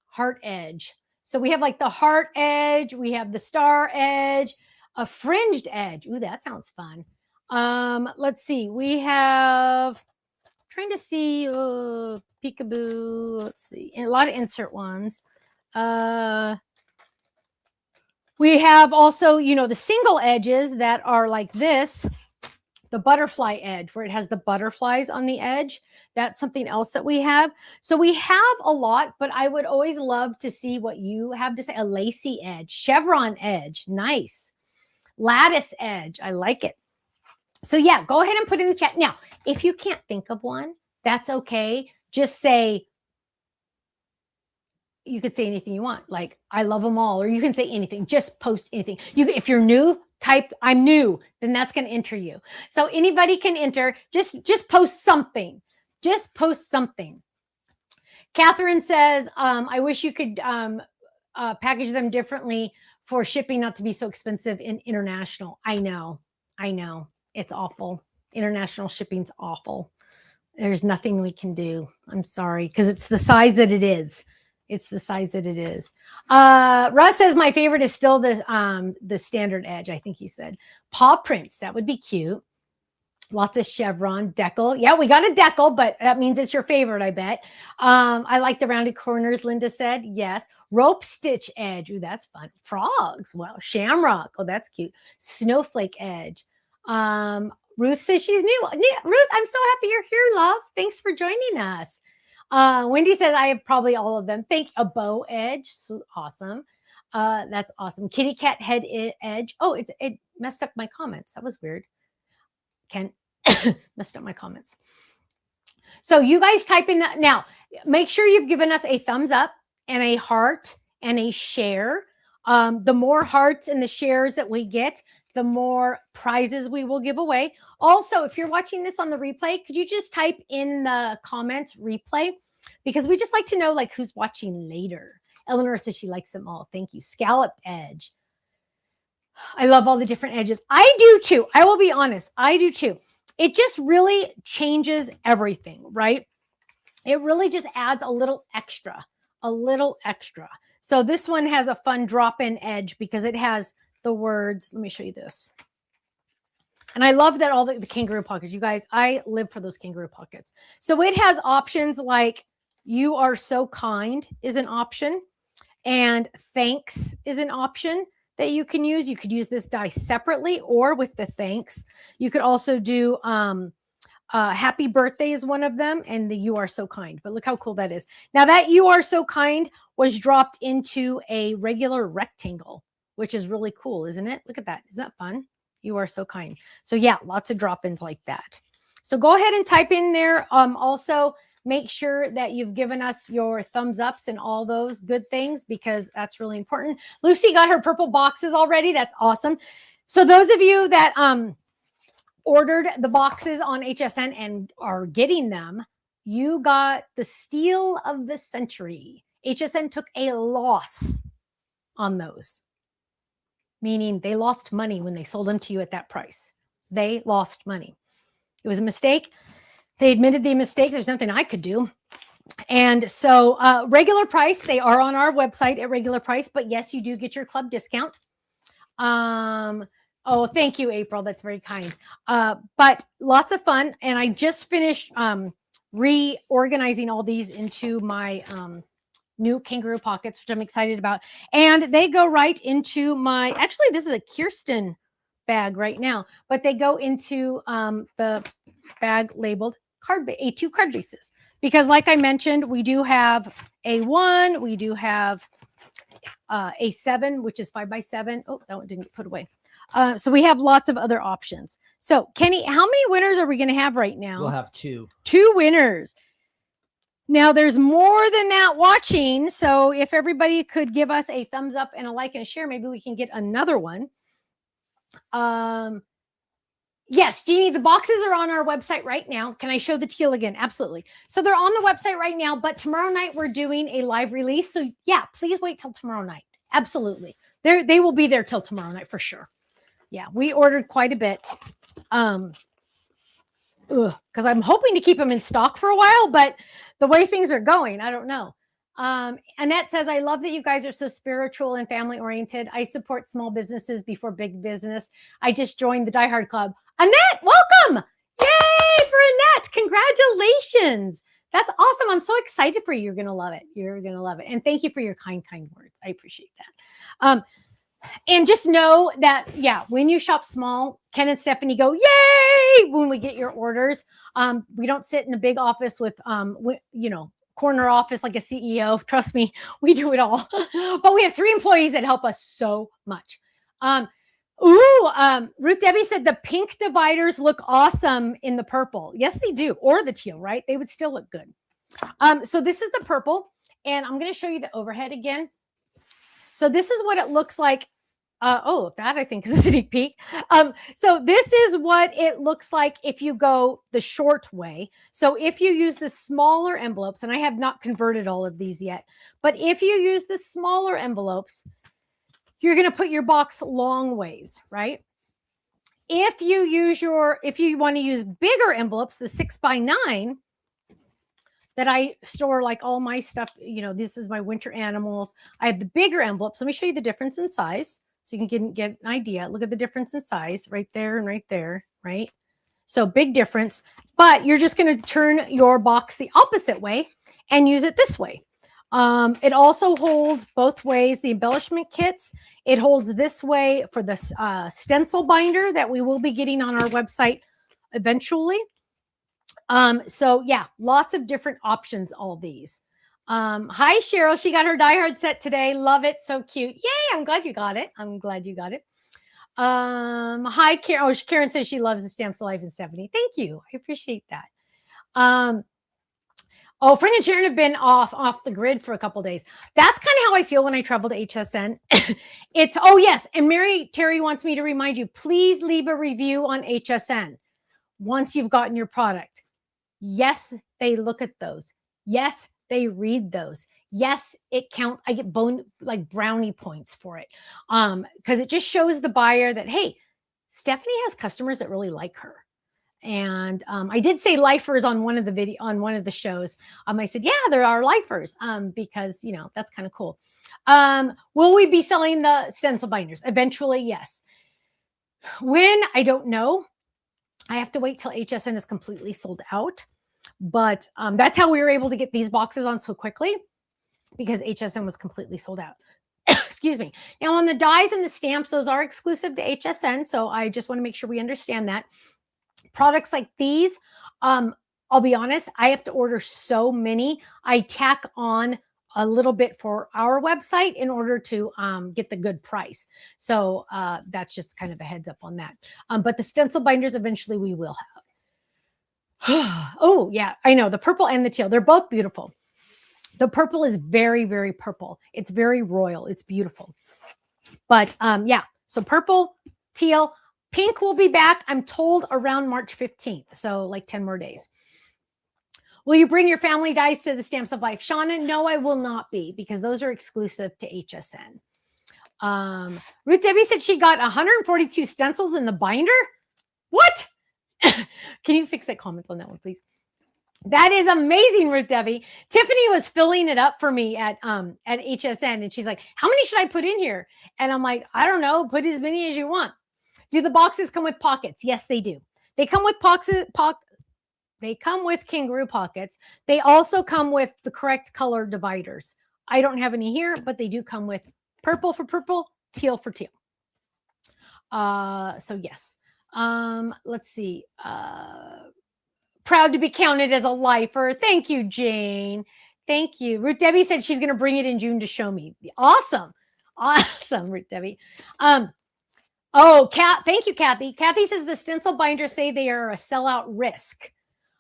heart edge. So we have like the heart edge. We have the star edge, a fringed edge. Ooh, that sounds fun. Let's see. We have, trying to see, peekaboo. Let's see. And a lot of insert ones. We have also, the single edges that are like this, the butterfly edge, where it has the butterflies on the edge. That's something else that we have. So we have a lot, but I would always love to see what you have to say. A lacy edge, chevron edge, nice. Lattice edge, I like it. So yeah, go ahead and put in the chat. Now, if you can't think of one, that's okay. Just say, you could say anything you want, like I love them all, or you can say anything. Just post anything. If you're new, type I'm new, then that's going to enter you. So anybody can enter. Just post something. Just post something. Catherine says, I wish you could package them differently for shipping not to be so expensive in international. I know. It's awful. International shipping's awful. There's nothing we can do. I'm sorry, because it's the size that it is. It's the size that it is. Russ says my favorite is still the standard edge. I think he said paw prints. That would be cute. Lots of chevron decal. Yeah, we got a decal, but that means it's your favorite, I bet. I like the rounded corners, Linda said. Yes. Rope stitch edge. Ooh, that's fun. Frogs. Wow. Shamrock. Oh, that's cute. Snowflake edge. Ruth says she's new. Ruth, I'm so happy you're here, love. Thanks for joining us. Wendy says I have probably all of them. Thank you. A bow edge. So awesome. That's awesome. Kitty cat head edge. Oh, it messed up my comments. That was weird. Ken messed up my comments. So you guys type in that. Now, make sure you've given us a thumbs up and a heart and a share. The more hearts and the shares that we get, the more prizes we will give away. Also, if you're watching this on the replay, could you just type in the comments replay? Because we just like to know like who's watching later. Eleanor says she likes them all. Thank you. Scalloped edge. I love all the different edges. I do too. I will be honest. I do too. It just really changes everything, right? It really just adds a little extra, a little extra. So this one has a fun drop-in edge because it has the words. Let me show you this. And I love that all the kangaroo pockets. You guys, I live for those kangaroo pockets. So it has options like "You are so kind" is an option, and "Thanks" is an option that you can use. You could use this die separately or with the thanks. You could also do "Happy Birthday" is one of them, and the "You are so kind." But look how cool that is. Now that "You are so kind" was dropped into a regular rectangle, which is really cool, isn't it? Look at that. Isn't that fun? You are so kind. So yeah, lots of drop-ins like that. So go ahead and type in there. Also, make sure that you've given us your thumbs ups and all those good things because that's really important. Lucy got her purple boxes already. That's awesome. So those of you that ordered the boxes on HSN and are getting them, you got the steal of the century. HSN took a loss on those, meaning they lost money when they sold them to you at that price. They lost money. It was a mistake. They admitted the mistake. There's nothing I could do. And so regular price, they are on our website at regular price, but yes, you do get your club discount. Oh, thank you, April. That's very kind. But lots of fun. And I just finished reorganizing all these into my new kangaroo pockets, which I'm excited about. And they go right into my, actually, this is a Kirsten bag right now, but they go into the bag labeled A2 card bases. Because like I mentioned, we do have A1, we do have A7, which is 5x7. Oh, that one didn't get put away. So we have lots of other options. So Kenny, how many winners are we going to have right now? We'll have 2. 2 winners. Now there's more than that watching. So if everybody could give us a thumbs up and a like and a share, maybe we can get another one. Yes, Jeannie, the boxes are on our website right now. Can I show the teal again? Absolutely. So they're on the website right now, but tomorrow night we're doing a live release. So yeah, please wait till tomorrow night. Absolutely. They will be there till tomorrow night for sure. Yeah, we ordered quite a bit. Because I'm hoping to keep them in stock for a while, but the way things are going, I don't know. Annette says, I love that you guys are so spiritual and family oriented. I support small businesses before big business. I just joined the Die Hard Club. Annette, welcome. Yay for Annette. Congratulations. That's awesome. I'm so excited for you. You're going to love it. You're going to love it. And thank you for your kind words. I appreciate that. And just know that, yeah, when you shop small, Ken and Stephanie go, yay, when we get your orders. We don't sit in a big office with, corner office like a CEO. Trust me, we do it all. But we have 3 employees that help us so much. Ruth Debbie said the pink dividers look awesome in the purple. Yes, they do. Or the teal, right? They would still look good. So this is the purple. And I'm going to show you the overhead again. So this is what it looks like. That I think is a sneak peek. So this is what it looks like if you go the short way. So if you use the smaller envelopes, and I have not converted all of these yet, but if you use the smaller envelopes, you're going to put your box long ways, right? If you want to use bigger envelopes, the 6x9 that I store like all my stuff, this is my winter animals. I have the bigger envelopes. Let me show you the difference in size. So you can get an idea. Look at the difference in size right there and right there, right? So big difference, but you're just going to turn your box the opposite way and use it this way. It also holds both ways, the embellishment kits. It holds this way for the stencil binder that we will be getting on our website eventually. So yeah, lots of different options, all these. Hi, Cheryl. She got her Die Hard set today. Love it. So cute. Yay. I'm glad you got it. Hi, Karen. Oh, Karen says she loves the Stamps Alive and Stephanie. Thank you. I appreciate that. Frank and Sharon have been off the grid for a couple days. That's kind of how I feel when I travel to HSN. Yes. And Mary Terry wants me to remind you, please leave a review on HSN once you've gotten your product. Yes, they look at those. Yes, They read those. Yes, it counts. I get brownie points for it. Because it just shows the buyer that, hey, Stephanie has customers that really like her. And I did say lifers on one of the shows. I said, yeah, there are lifers, because that's kind of cool. Will we be selling the stencil binders eventually? Yes. When, I don't know. I have to wait till HSN is completely sold out. But that's how we were able to get these boxes on so quickly, because HSN was completely sold out. Excuse me. Now on the dies and the stamps, those are exclusive to HSN. So I just want to make sure we understand that. Products like these, I'll be honest, I have to order so many. I tack on a little bit for our website in order to get the good price. So that's just kind of a heads up on that. But the stencil binders eventually we will have. Oh, yeah, I know. The purple and the teal, they're both beautiful. The purple is very, very purple. It's very royal. It's beautiful. But yeah, so purple, teal, pink will be back, I'm told, around March 15th. So like 10 more days. Will you bring your family dies to the Stamps of Life? Shauna, no, I will not be, because those are exclusive to HSN. Ruth Debbie said she got 142 stencils in the binder. What? Can you fix that comment on that one, please? That is amazing, Ruth Debbie. Tiffany was filling it up for me at HSN, and she's like, how many should I put in here? And I'm like, I don't know, put as many as you want. Do the boxes come with pockets? Yes, they do. They come with they come with kangaroo pockets. They also come with the correct color dividers. I don't have any here, but they do come with purple for purple, teal for teal. So yes. Let's see. Proud to be counted as a lifer. Thank you, Jane. Thank you. Ruth Debbie said she's going to bring it in June to show me. Awesome. Awesome, Ruth Debbie. Oh, thank you, Kathy. Kathy says the stencil binders say they are a sellout risk.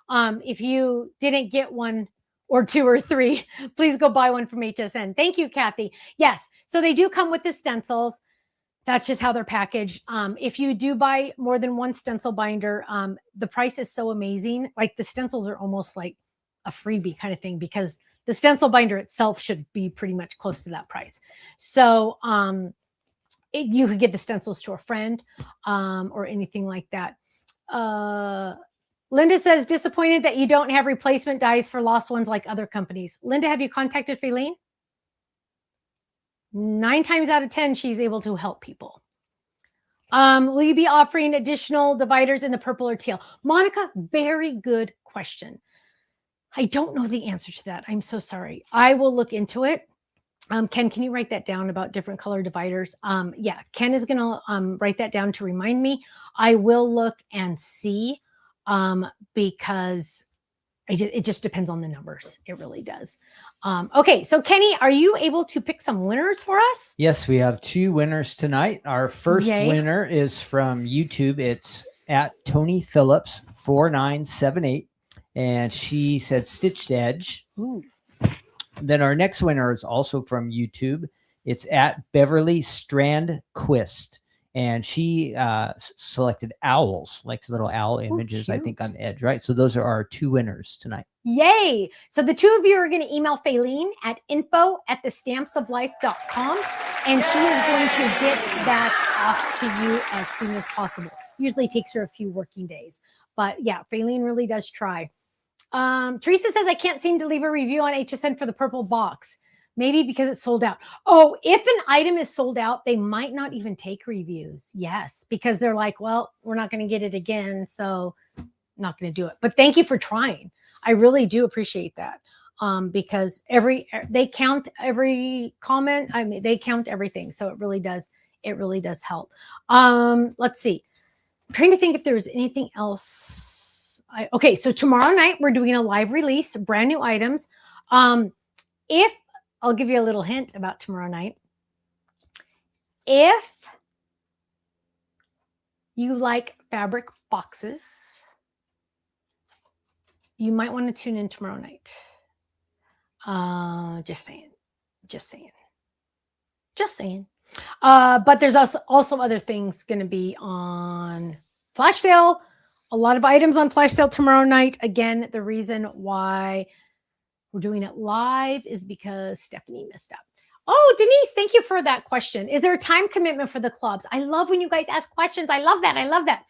If you didn't get one or two or three, please go buy one from HSN. Thank you, Kathy. Yes, so they do come with the stencils. That's just how they're packaged. If you do buy more than one stencil binder, the price is so amazing. Like the stencils are almost like a freebie kind of thing, because the stencil binder itself should be pretty much close to that price. So you could give the stencils to a friend or anything like that. Linda says, disappointed that you don't have replacement dies for lost ones like other companies. Linda, have you contacted Faylene? 9 times out of 10, she's able to help people. Will you be offering additional dividers in the purple or teal? Monica, very good question. I don't know the answer to that. I'm so sorry. I will look into it. Ken, can you write that down about different color dividers? Yeah, Ken is going to write that down to remind me. I will look and see, because it just depends on the numbers. It really does. Okay, so Kenny, are you able to pick some winners for us? Yes, we have 2 winners tonight. Our first winner is from YouTube. It's at Tony Phillips 4978, and she said Stitched Edge. Ooh. Then our next winner is also from YouTube. It's at Beverly Strandquist, and she selected owls, like little owl images, I think, on the edge, right? So those are our 2 winners tonight. Yay. So the 2 of you are going to email Faylene at info@thestampsoflife.com, and she is going to get that off to you as soon as possible. Usually takes her a few working days. But yeah, Faylene really does try. Teresa says, I can't seem to leave a review on HSN for the purple box. Maybe because it's sold out. Oh, if an item is sold out, they might not even take reviews. Yes, because they're like, well, we're not going to get it again, so not going to do it. But thank you for trying. I really do appreciate that, because they count every comment. I mean, they count everything, so it really does help. Let's see. I'm trying to think if there was anything else. Okay, so tomorrow night we're doing a live release, brand new items. If I'll give you a little hint about tomorrow night. If you like fabric boxes, you might want to tune in tomorrow night. Just saying. But there's also other things going to be on flash sale. A lot of items on flash sale tomorrow night. Again, the reason why we're doing it live is because Stephanie messed up. Oh, Denise, thank you for that question. Is there a time commitment for the clubs? I love when you guys ask questions. I love that. I love that.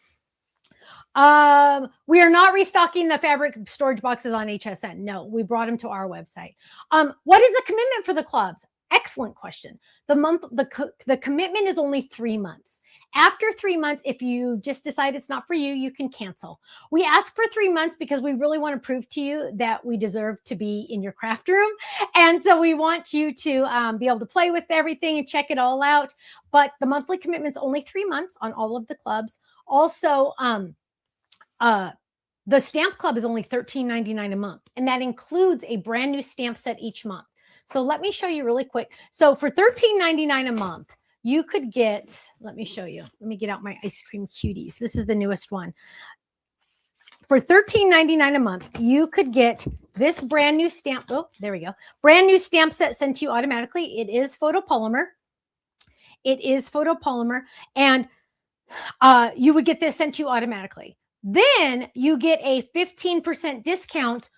We are not restocking the fabric storage boxes on HSN. No, we brought them to our website. What is the commitment for the clubs? Excellent question. The commitment is only 3 months. After 3 months, if you just decide it's not for you, you can cancel. We ask for 3 months because we really want to prove to you that we deserve to be in your craft room. And so we want you to be able to play with everything and check it all out. But the monthly commitment's only 3 months on all of the clubs. Also, the stamp club is only $13.99 a month, and that includes a brand new stamp set each month. So let me show you really quick. So for $13.99 a month, you could get, let me show you. Let me get out my ice cream cuties. This is the newest one. For $13.99 a month, you could get this brand new stamp. Oh, there we go. Brand new stamp set sent to you automatically. It is photopolymer. It is photopolymer, and you would get this sent to you automatically. Then you get a 15% discount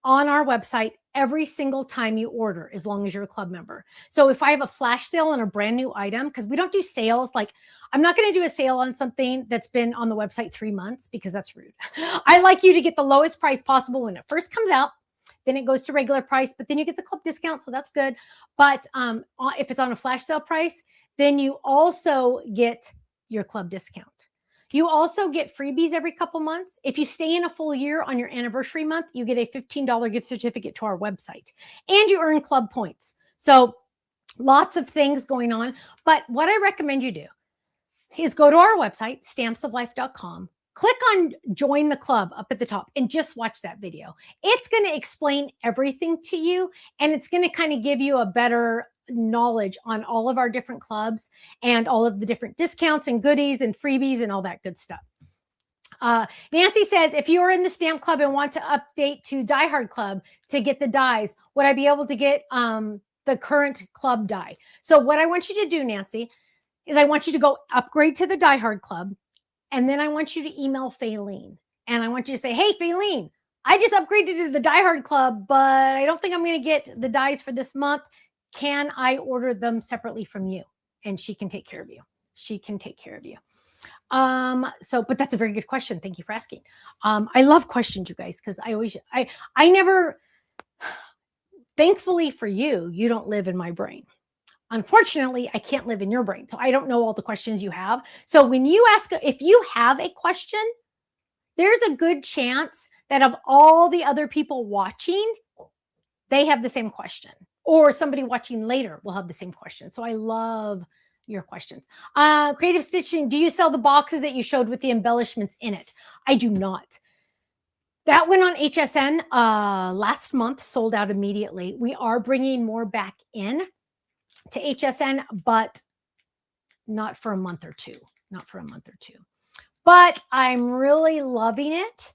on our website every single time you order, as long as you're a club member. So if I have a flash sale on a brand new item, because we don't do sales, like I'm not going to do a sale on something that's been on the website 3 months because that's rude. I like you to get the lowest price possible when it first comes out. Then it goes to regular price, but then you get the club discount, so that's good. But if it's on a flash sale price, then you also get your club discount. You also get freebies every couple months. If you stay in a full year on your anniversary month, you get a $15 gift certificate to our website, and you earn club points. So lots of things going on. But what I recommend you do is go to our website, stampsoflife.com, click on join the club up at the top, and just watch that video. It's going to explain everything to you, and it's going to kind of give you a better knowledge on all of our different clubs and all of the different discounts and goodies and freebies and all that good stuff. Nancy says, if you are in the stamp club and want to update to Die Hard Club to get the dies, would I be able to get the current club die? So what I want you to do, Nancy, is I want you to go upgrade to the Die Hard Club, and then I want you to email Faylene, and I want you to say, hey, Faylene, I just upgraded to the Die Hard Club, but I don't think I'm going to get the dies for this month. Can I order them separately from you? And she can take care of you. She can take care of you. But that's a very good question. Thank you for asking. I love questions, you guys, because I never, thankfully for you, you don't live in my brain. Unfortunately, I can't live in your brain. So I don't know all the questions you have. So when you ask, if you have a question, there's a good chance that of all the other people watching, they have the same question. Or somebody watching later will have the same question. So I love your questions. Creative Stitching, do you sell the boxes that you showed with the embellishments in it? I do not. That went on HSN last month, sold out immediately. We are bringing more back in to HSN, but not for a month or two. Not for a month or two. But I'm really loving it.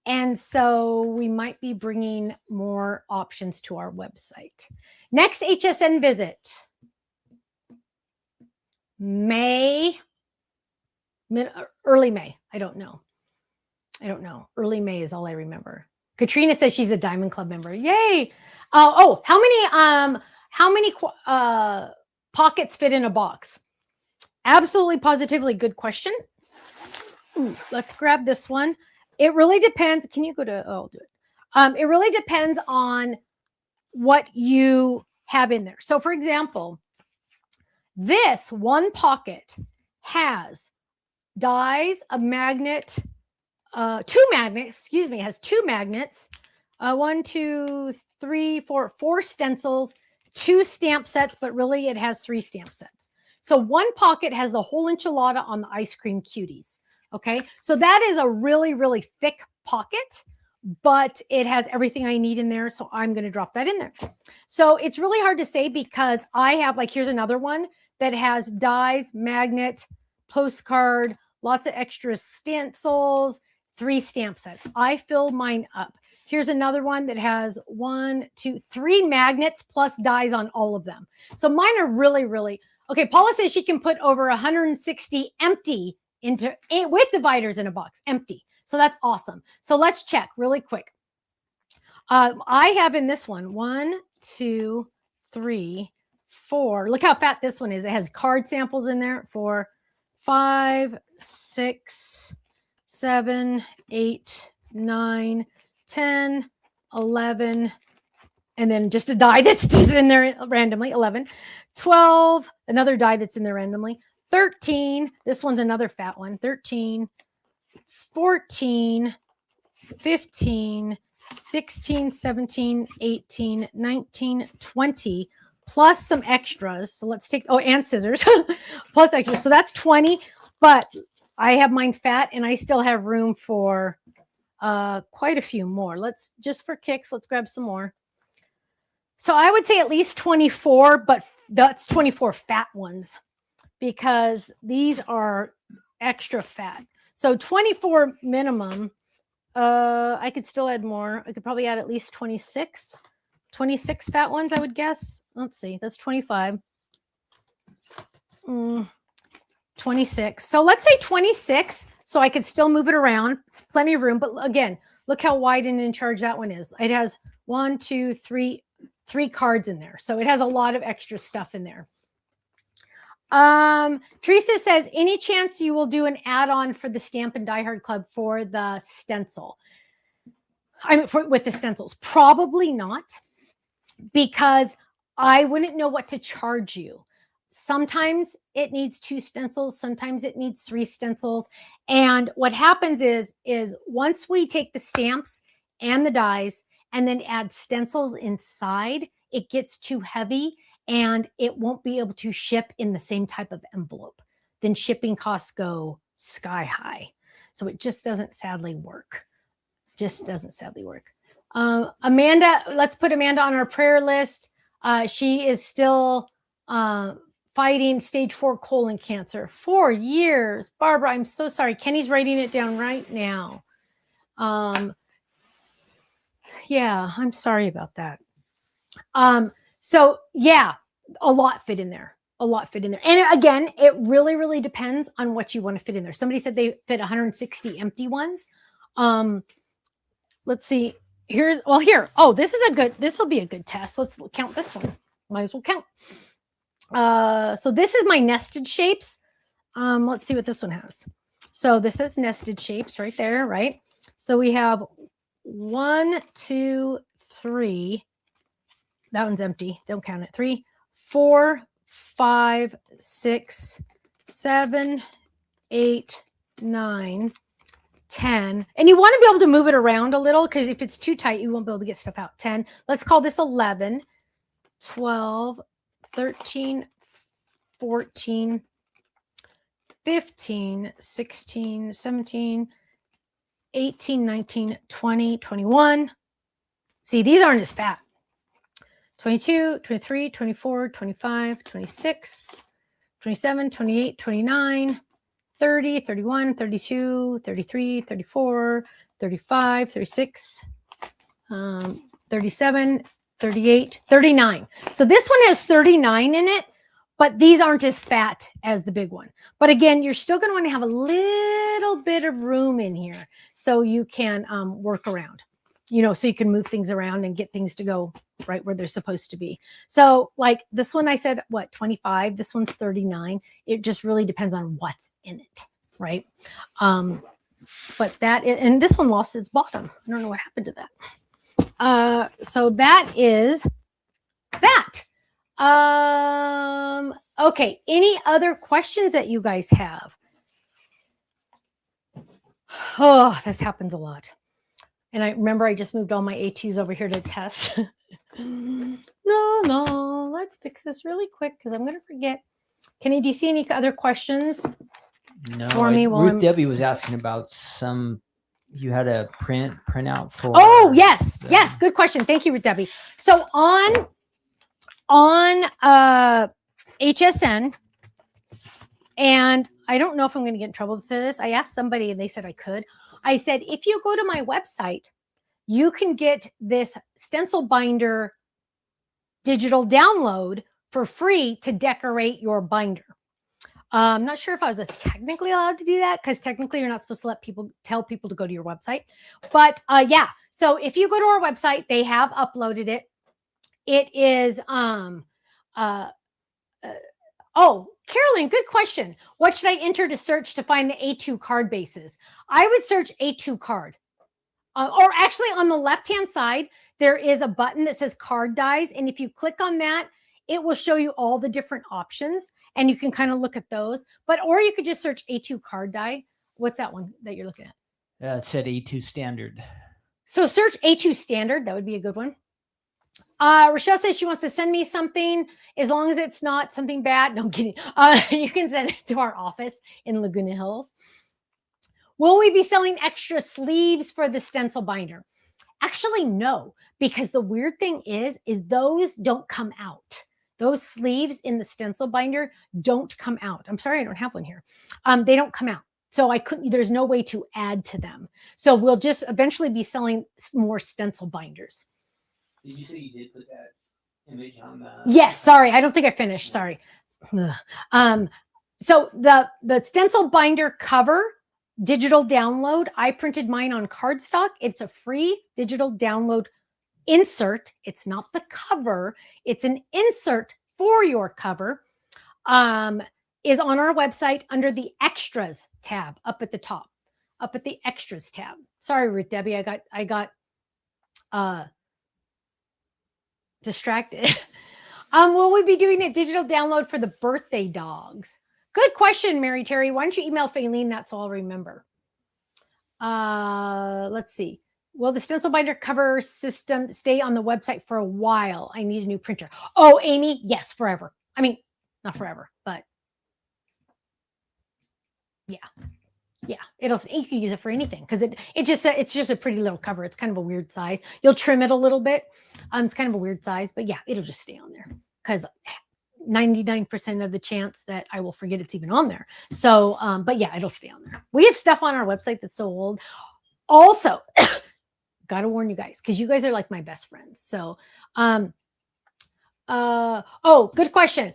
And so we might be bringing more options to our website. Next HSN visit, early May. I don't know. Early May is all I remember. Katrina says she's a Diamond Club member. Yay. How many pockets fit in a box? Absolutely, positively good question. Ooh, let's grab this one. It really depends. Can you go to, I'll do it. It really depends on what you have in there. So for example, this one pocket has dies, a magnet, has two magnets, 4 stencils, 2 stamp sets, but really it has 3 stamp sets. So one pocket has the whole enchilada on the ice cream cuties. Okay, so that is a really, really thick pocket, but it has everything I need in there. So I'm going to drop that in there. So it's really hard to say because I have, like, here's another one that has dies, magnet, postcard, lots of extra stencils, 3 stamp sets. I filled mine up. Here's another one that has 3 magnets plus dies on all of them. So mine are really, really, okay. Paula says she can put over 160 empty with dividers in a box, empty. So that's awesome. So let's check really quick. I have in this one 1, 2, 3, 4. Look how fat this one is. It has card samples in there. 4, 5, 6, 7, 8, 9, 10, 11, and then just a die that's just in there randomly. 11, 12, another die that's in there randomly. 13, this one's another fat one. 13, 14, 15, 16, 17, 18, 19, 20, plus some extras. So let's take, and scissors, plus extras. So that's 20, but I have mine fat and I still have room for quite a few more. Let's, just for kicks, let's grab some more. So I would say at least 24, but that's 24 fat ones because these are extra fat. So 24 minimum. I could still add more. I could probably add at least 26 fat ones, I would guess. Let's see. That's 25. 26. So let's say 26. So I could still move it around. It's plenty of room. But again, look how wide and in charge that one is. It has 1, 2, 3 cards in there. So it has a lot of extra stuff in there. Teresa says, any chance you will do an add-on for the Stamp and Die Hard Club for the stencil? I mean, with the stencils, probably not, because I wouldn't know what to charge you. Sometimes it needs 2 stencils. Sometimes it needs 3 stencils. And what happens is once we take the stamps and the dies and then add stencils inside, it gets too heavy and it won't be able to ship in the same type of envelope. Then shipping costs go sky high. So it just doesn't sadly work. Just doesn't sadly work. Amanda, let's put Amanda on our prayer list. She is still fighting stage 4 colon cancer. 4 years. Barbara, I'm so sorry. Kenny's writing it down right now. Yeah, I'm sorry about that. So yeah, a lot fit in there. A lot fit in there. And again, it really, really depends on what you want to fit in there. Somebody said they fit 160 empty ones. Let's see. Here. Oh, this will be a good test. Let's count this one. Might as well count. So this is my nested shapes. Let's see what this one has. So this is nested shapes right there, right? So we have 1, 2, 3. That one's empty. Don't count it. 3, 4, 5, 6, 7, 8, 9, 10. And you want to be able to move it around a little because if it's too tight, you won't be able to get stuff out. 10. Let's call this 11, 12, 13, 14, 15, 16, 17, 18, 19, 20, 21. See, these aren't as fat. 22, 23, 24, 25, 26, 27, 28, 29, 30, 31, 32, 33, 34, 35, 36, 37, 38, 39. So this one has 39 in it, but these aren't as fat as the big one. But again, you're still going to want to have a little bit of room in here so you can work around, so you can move things around and get things to go right where they're supposed to be. So like this one, I said, 25, this one's 39. It just really depends on what's in it. Right. But and this one lost its bottom. I don't know what happened to that. So that is that. Okay. Any other questions that you guys have? Oh, this happens a lot. And I remember I just moved all my A2s over here to test. No, let's fix this really quick because I'm going to forget. Kenny, do you see any other questions? No, for me? Ruth Debbie was asking about you had a print out for. Oh, yes. Good question. Thank you, Ruth Debbie. So on HSN, and I don't know if I'm going to get in trouble for this. I asked somebody and they said I could. I said, if you go to my website, you can get this stencil binder digital download for free to decorate your binder. I'm not sure if I was technically allowed to do that because technically you're not supposed to tell people to go to your website. But yeah, so if you go to our website, they have uploaded it. It is oh, Carolyn, good question. What should I enter to search to find the A2 card bases? I would search A2 card. Or actually on the left-hand side, there is a button that says card dies. And if you click on that, it will show you all the different options and you can kind of look at those. Or you could just search A2 card die. What's that one that you're looking at? It said A2 standard. So search A2 standard. That would be a good one. Rochelle says she wants to send me something as long as it's not something bad. No, I'm kidding. You can send it to our office in Laguna Hills. Will we be selling extra sleeves for the stencil binder? Actually, no, because the weird thing is those don't come out. Those sleeves in the stencil binder don't come out. I'm sorry, I don't have one here. They don't come out. So there's no way to add to them. So we'll just eventually be selling more stencil binders. Did you say you did put that image on the? Yes, sorry, I don't think I finished. Sorry. So the stencil binder cover digital download, I printed mine on cardstock. It's a free digital download insert. It's not the cover. It's an insert for your cover. Is on our website under the extras tab up at the top, up at the extras tab. Sorry, Ruth Debbie, I got distracted. Will we be doing a digital download for the birthday dogs? Good question, Mary Terry. Why don't you email Faylene? That's all I'll remember. Let's see. Will the stencil binder cover system stay on the website for a while? I need a new printer. Oh, Amy, yes, forever. I mean, not forever, but yeah. Yeah, you can use it for anything because it's just a pretty little cover. It's kind of a weird size. You'll trim it a little bit. It's kind of a weird size, but yeah, it'll just stay on there because 99% of the chance that I will forget it's even on there. So, but yeah, it'll stay on there. We have stuff on our website that's so old. Also, gotta warn you guys because you guys are like my best friends. So, oh, good question.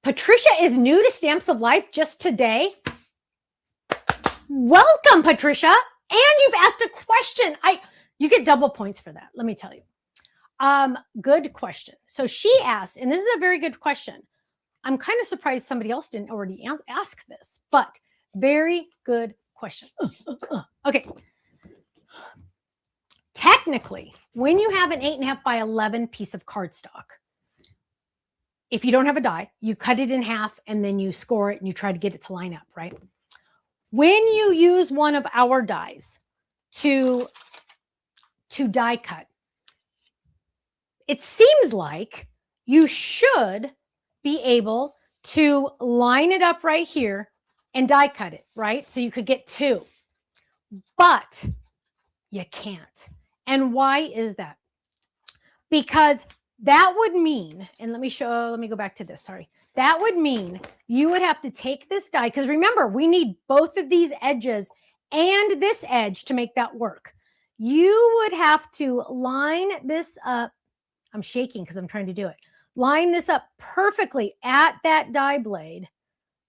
Patricia is new to Stamps of Life just today. Welcome, Patricia. And you've asked a question. You get double points for that. Let me tell you. Good question. So she asked, and this is a very good question. I'm kind of surprised somebody else didn't already ask this, but very good question. Okay. Technically, when you have an 8.5 by 11 piece of cardstock, if you don't have a die, you cut it in half and then you score it and you try to get it to line up, right? When you use one of our dies to die cut, it seems like you should be able to line it up right here and die cut it, right? So you could get two, but you can't. And why is that? Because that would mean, and let me go back to this, sorry. That would mean you would have to take this die, because remember, we need both of these edges and this edge to make that work. You would have to line this up. I'm shaking because I'm trying to do it. Line this up perfectly at that die blade.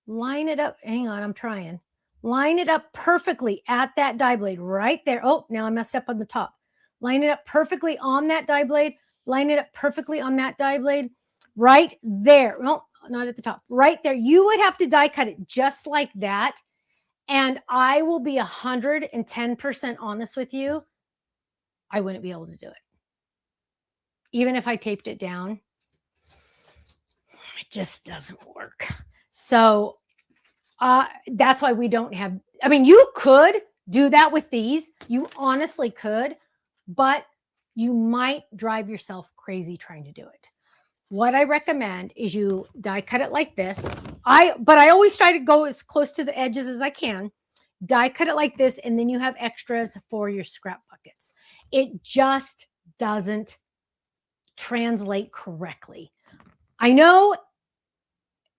Line it up. Hang on, I'm trying. Line it up perfectly at that die blade right there. Oh, now I messed up on the top. Line it up perfectly on that die blade. Line it up perfectly on that die blade right there. Well, not at the top. Right there. You would have to die cut it just like that. And I will be 110% honest with you. I wouldn't be able to do it. Even if I taped it down, it just doesn't work. So that's why we don't have, I mean, you could do that with these. You honestly could, but you might drive yourself crazy trying to do it. What I recommend is you die cut it like this. But I always try to go as close to the edges as I can. Die cut it like this, and then you have extras for your scrap buckets. It just doesn't translate correctly. I know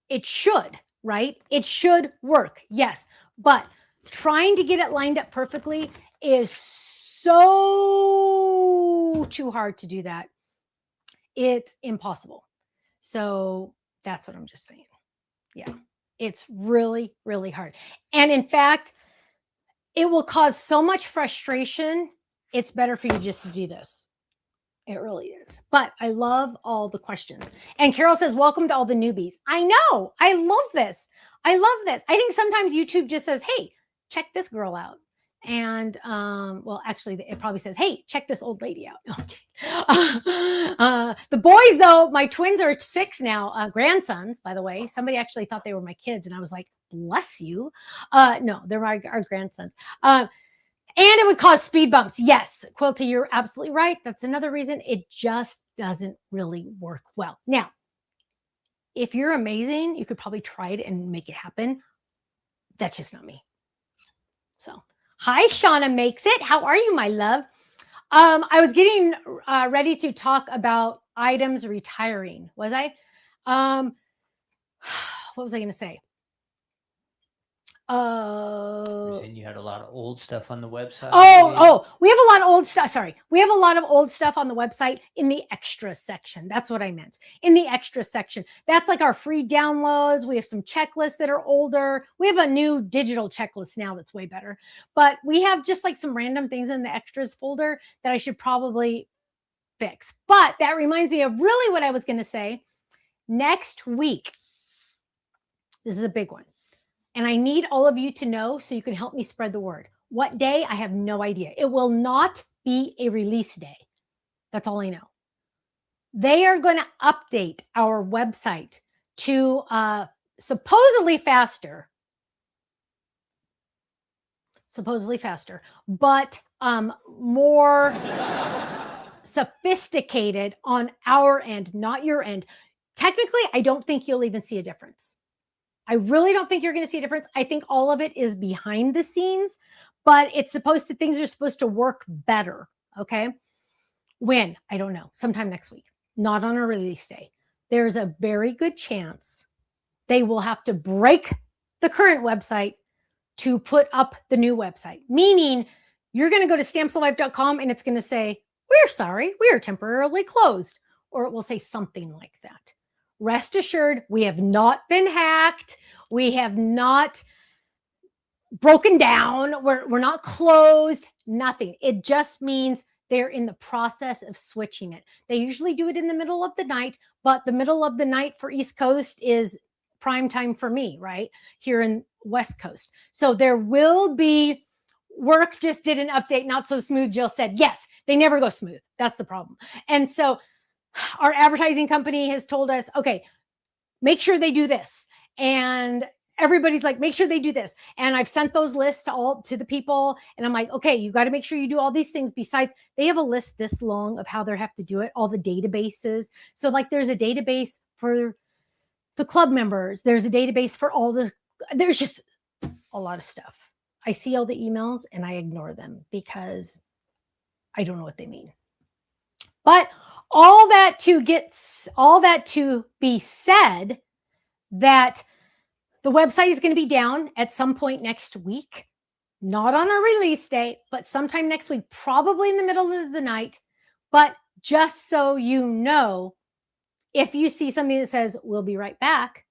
it should, right? It should work, yes. But trying to get it lined up perfectly is so too hard to do that. It's impossible. So that's what I'm just saying. Yeah. It's really, really hard. And in fact, it will cause so much frustration. It's better for you just to do this. It really is. But I love all the questions. And Carol says, welcome to all the newbies. I know. I love this. I love this. I think sometimes YouTube just says, hey, check this girl out. And well, actually, it probably says, hey, check this old lady out. Okay. The boys, though, my twins are 6 now, grandsons, by the way. Somebody actually thought they were my kids. And I was like, bless you. No, they're our grandsons. And it would cause speed bumps. Yes, Quilty, you're absolutely right. That's another reason it just doesn't really work well. Now, if you're amazing, you could probably try it and make it happen. That's just not me. So, hi, Shauna Makes It. How are you, my love? I was getting ready to talk about items retiring. Was I? What was I going to say? You're saying you had a lot of old stuff on the website. We have a lot of old stuff. Sorry. We have a lot of old stuff on the website in the extra section. That's what I meant. In the extra section. That's like our free downloads. We have some checklists that are older. We have a new digital checklist now that's way better. But we have just like some random things in the extras folder that I should probably fix. But that reminds me of really what I was going to say. Next week, this is a big one. And I need all of you to know so you can help me spread the word. What day? I have no idea. It will not be a release day. That's all I know. They are going to update our website to supposedly faster, but more sophisticated on our end, not your end. Technically, I don't think you'll even see a difference. I really don't think you're going to see a difference. I think all of it is behind the scenes, but things are supposed to work better. Okay. When? I don't know. Sometime next week, not on a release day. There's a very good chance they will have to break the current website to put up the new website, meaning you're going to go to stampsalive.com and it's going to say, we're sorry, we are temporarily closed, or it will say something like that. Rest assured, we have not been hacked. We have not broken down. We're not closed, nothing. It just means they're in the process of switching it. They usually do it in the middle of the night, but the middle of the night for East Coast is prime time for me, right? Here in West Coast. So there will be work. Just did an update, not so smooth. Jill said, yes, they never go smooth. That's the problem. And so our advertising company has told us, okay, make sure they do this. And everybody's like, make sure they do this. And I've sent those lists to the people. And I'm like, okay, you got to make sure you do all these things. Besides, they have a list this long of how they have to do it, all the databases. So like there's a database for the club members. There's a database for there's just a lot of stuff. I see all the emails and I ignore them because I don't know what they mean. But all that to be said, that the website is going to be down at some point next week, not on a release date, but sometime next week, probably in the middle of the night. But just so you know, if you see something that says, we'll be right back,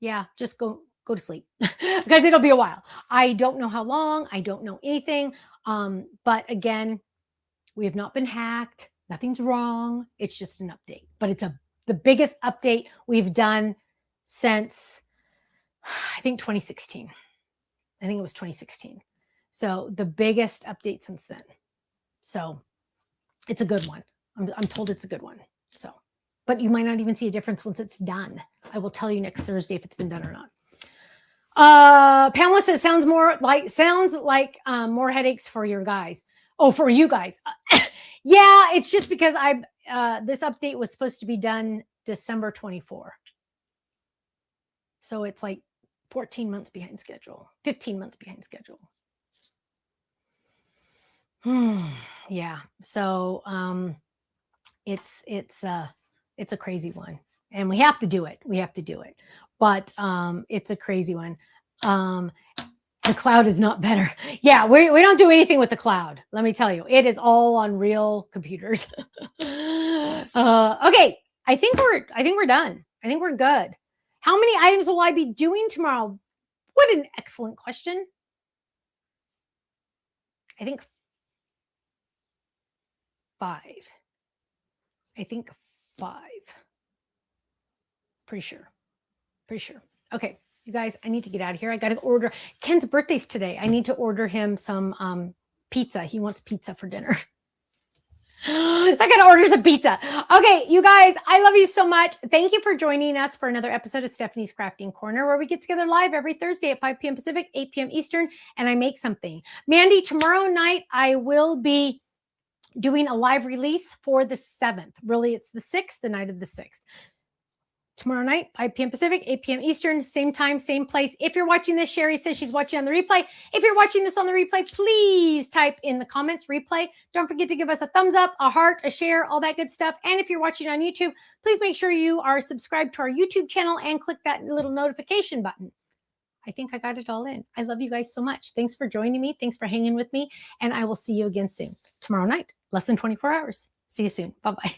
yeah, just go to sleep because it'll be a while. I don't know how long. I don't know anything. But again, we have not been hacked. Nothing's wrong. It's just an update, but it's the biggest update we've done since, I think 2016. I think it was 2016. So the biggest update since then. So it's a good one. I'm told it's a good one. So, but you might not even see a difference once it's done. I will tell you next Thursday if it's been done or not. Pamela says sounds like more headaches for your guys. Oh, for you guys. Yeah, it's just because this update was supposed to be done December 24. So it's like 14 months behind schedule, 15 months behind schedule. Yeah. So it's a crazy one. And we have to do it. But it's a crazy one. The cloud is not better. Yeah, we don't do anything with the cloud. Let me tell you, it is all on real computers. Okay, I think we're done. I think we're good. How many items will I be doing tomorrow? What an excellent question. I think 5. I think 5. Pretty sure. Okay, you guys, I need to get out of here. I got to order. Ken's birthday's today. I need to order him some pizza. He wants pizza for dinner. So I got to order some pizza. Okay, you guys, I love you so much. Thank you for joining us for another episode of Stephanie's Crafting Corner, where we get together live every Thursday at 5 p.m. Pacific, 8 p.m. Eastern, and I make something. Mandy, tomorrow night, I will be doing a live release for the 7th. Really, it's the 6th, the night of the 6th. Tomorrow night, 5 p.m. Pacific, 8 p.m. Eastern, same time, same place. If you're watching this, Sherry says she's watching on the replay. If you're watching this on the replay, please type in the comments replay. Don't forget to give us a thumbs up, a heart, a share, all that good stuff. And if you're watching on YouTube, please make sure you are subscribed to our YouTube channel and click that little notification button. I think I got it all in. I love you guys so much. Thanks for joining me. Thanks for hanging with me. And I will see you again soon. Tomorrow night, less than 24 hours. See you soon. Bye-bye.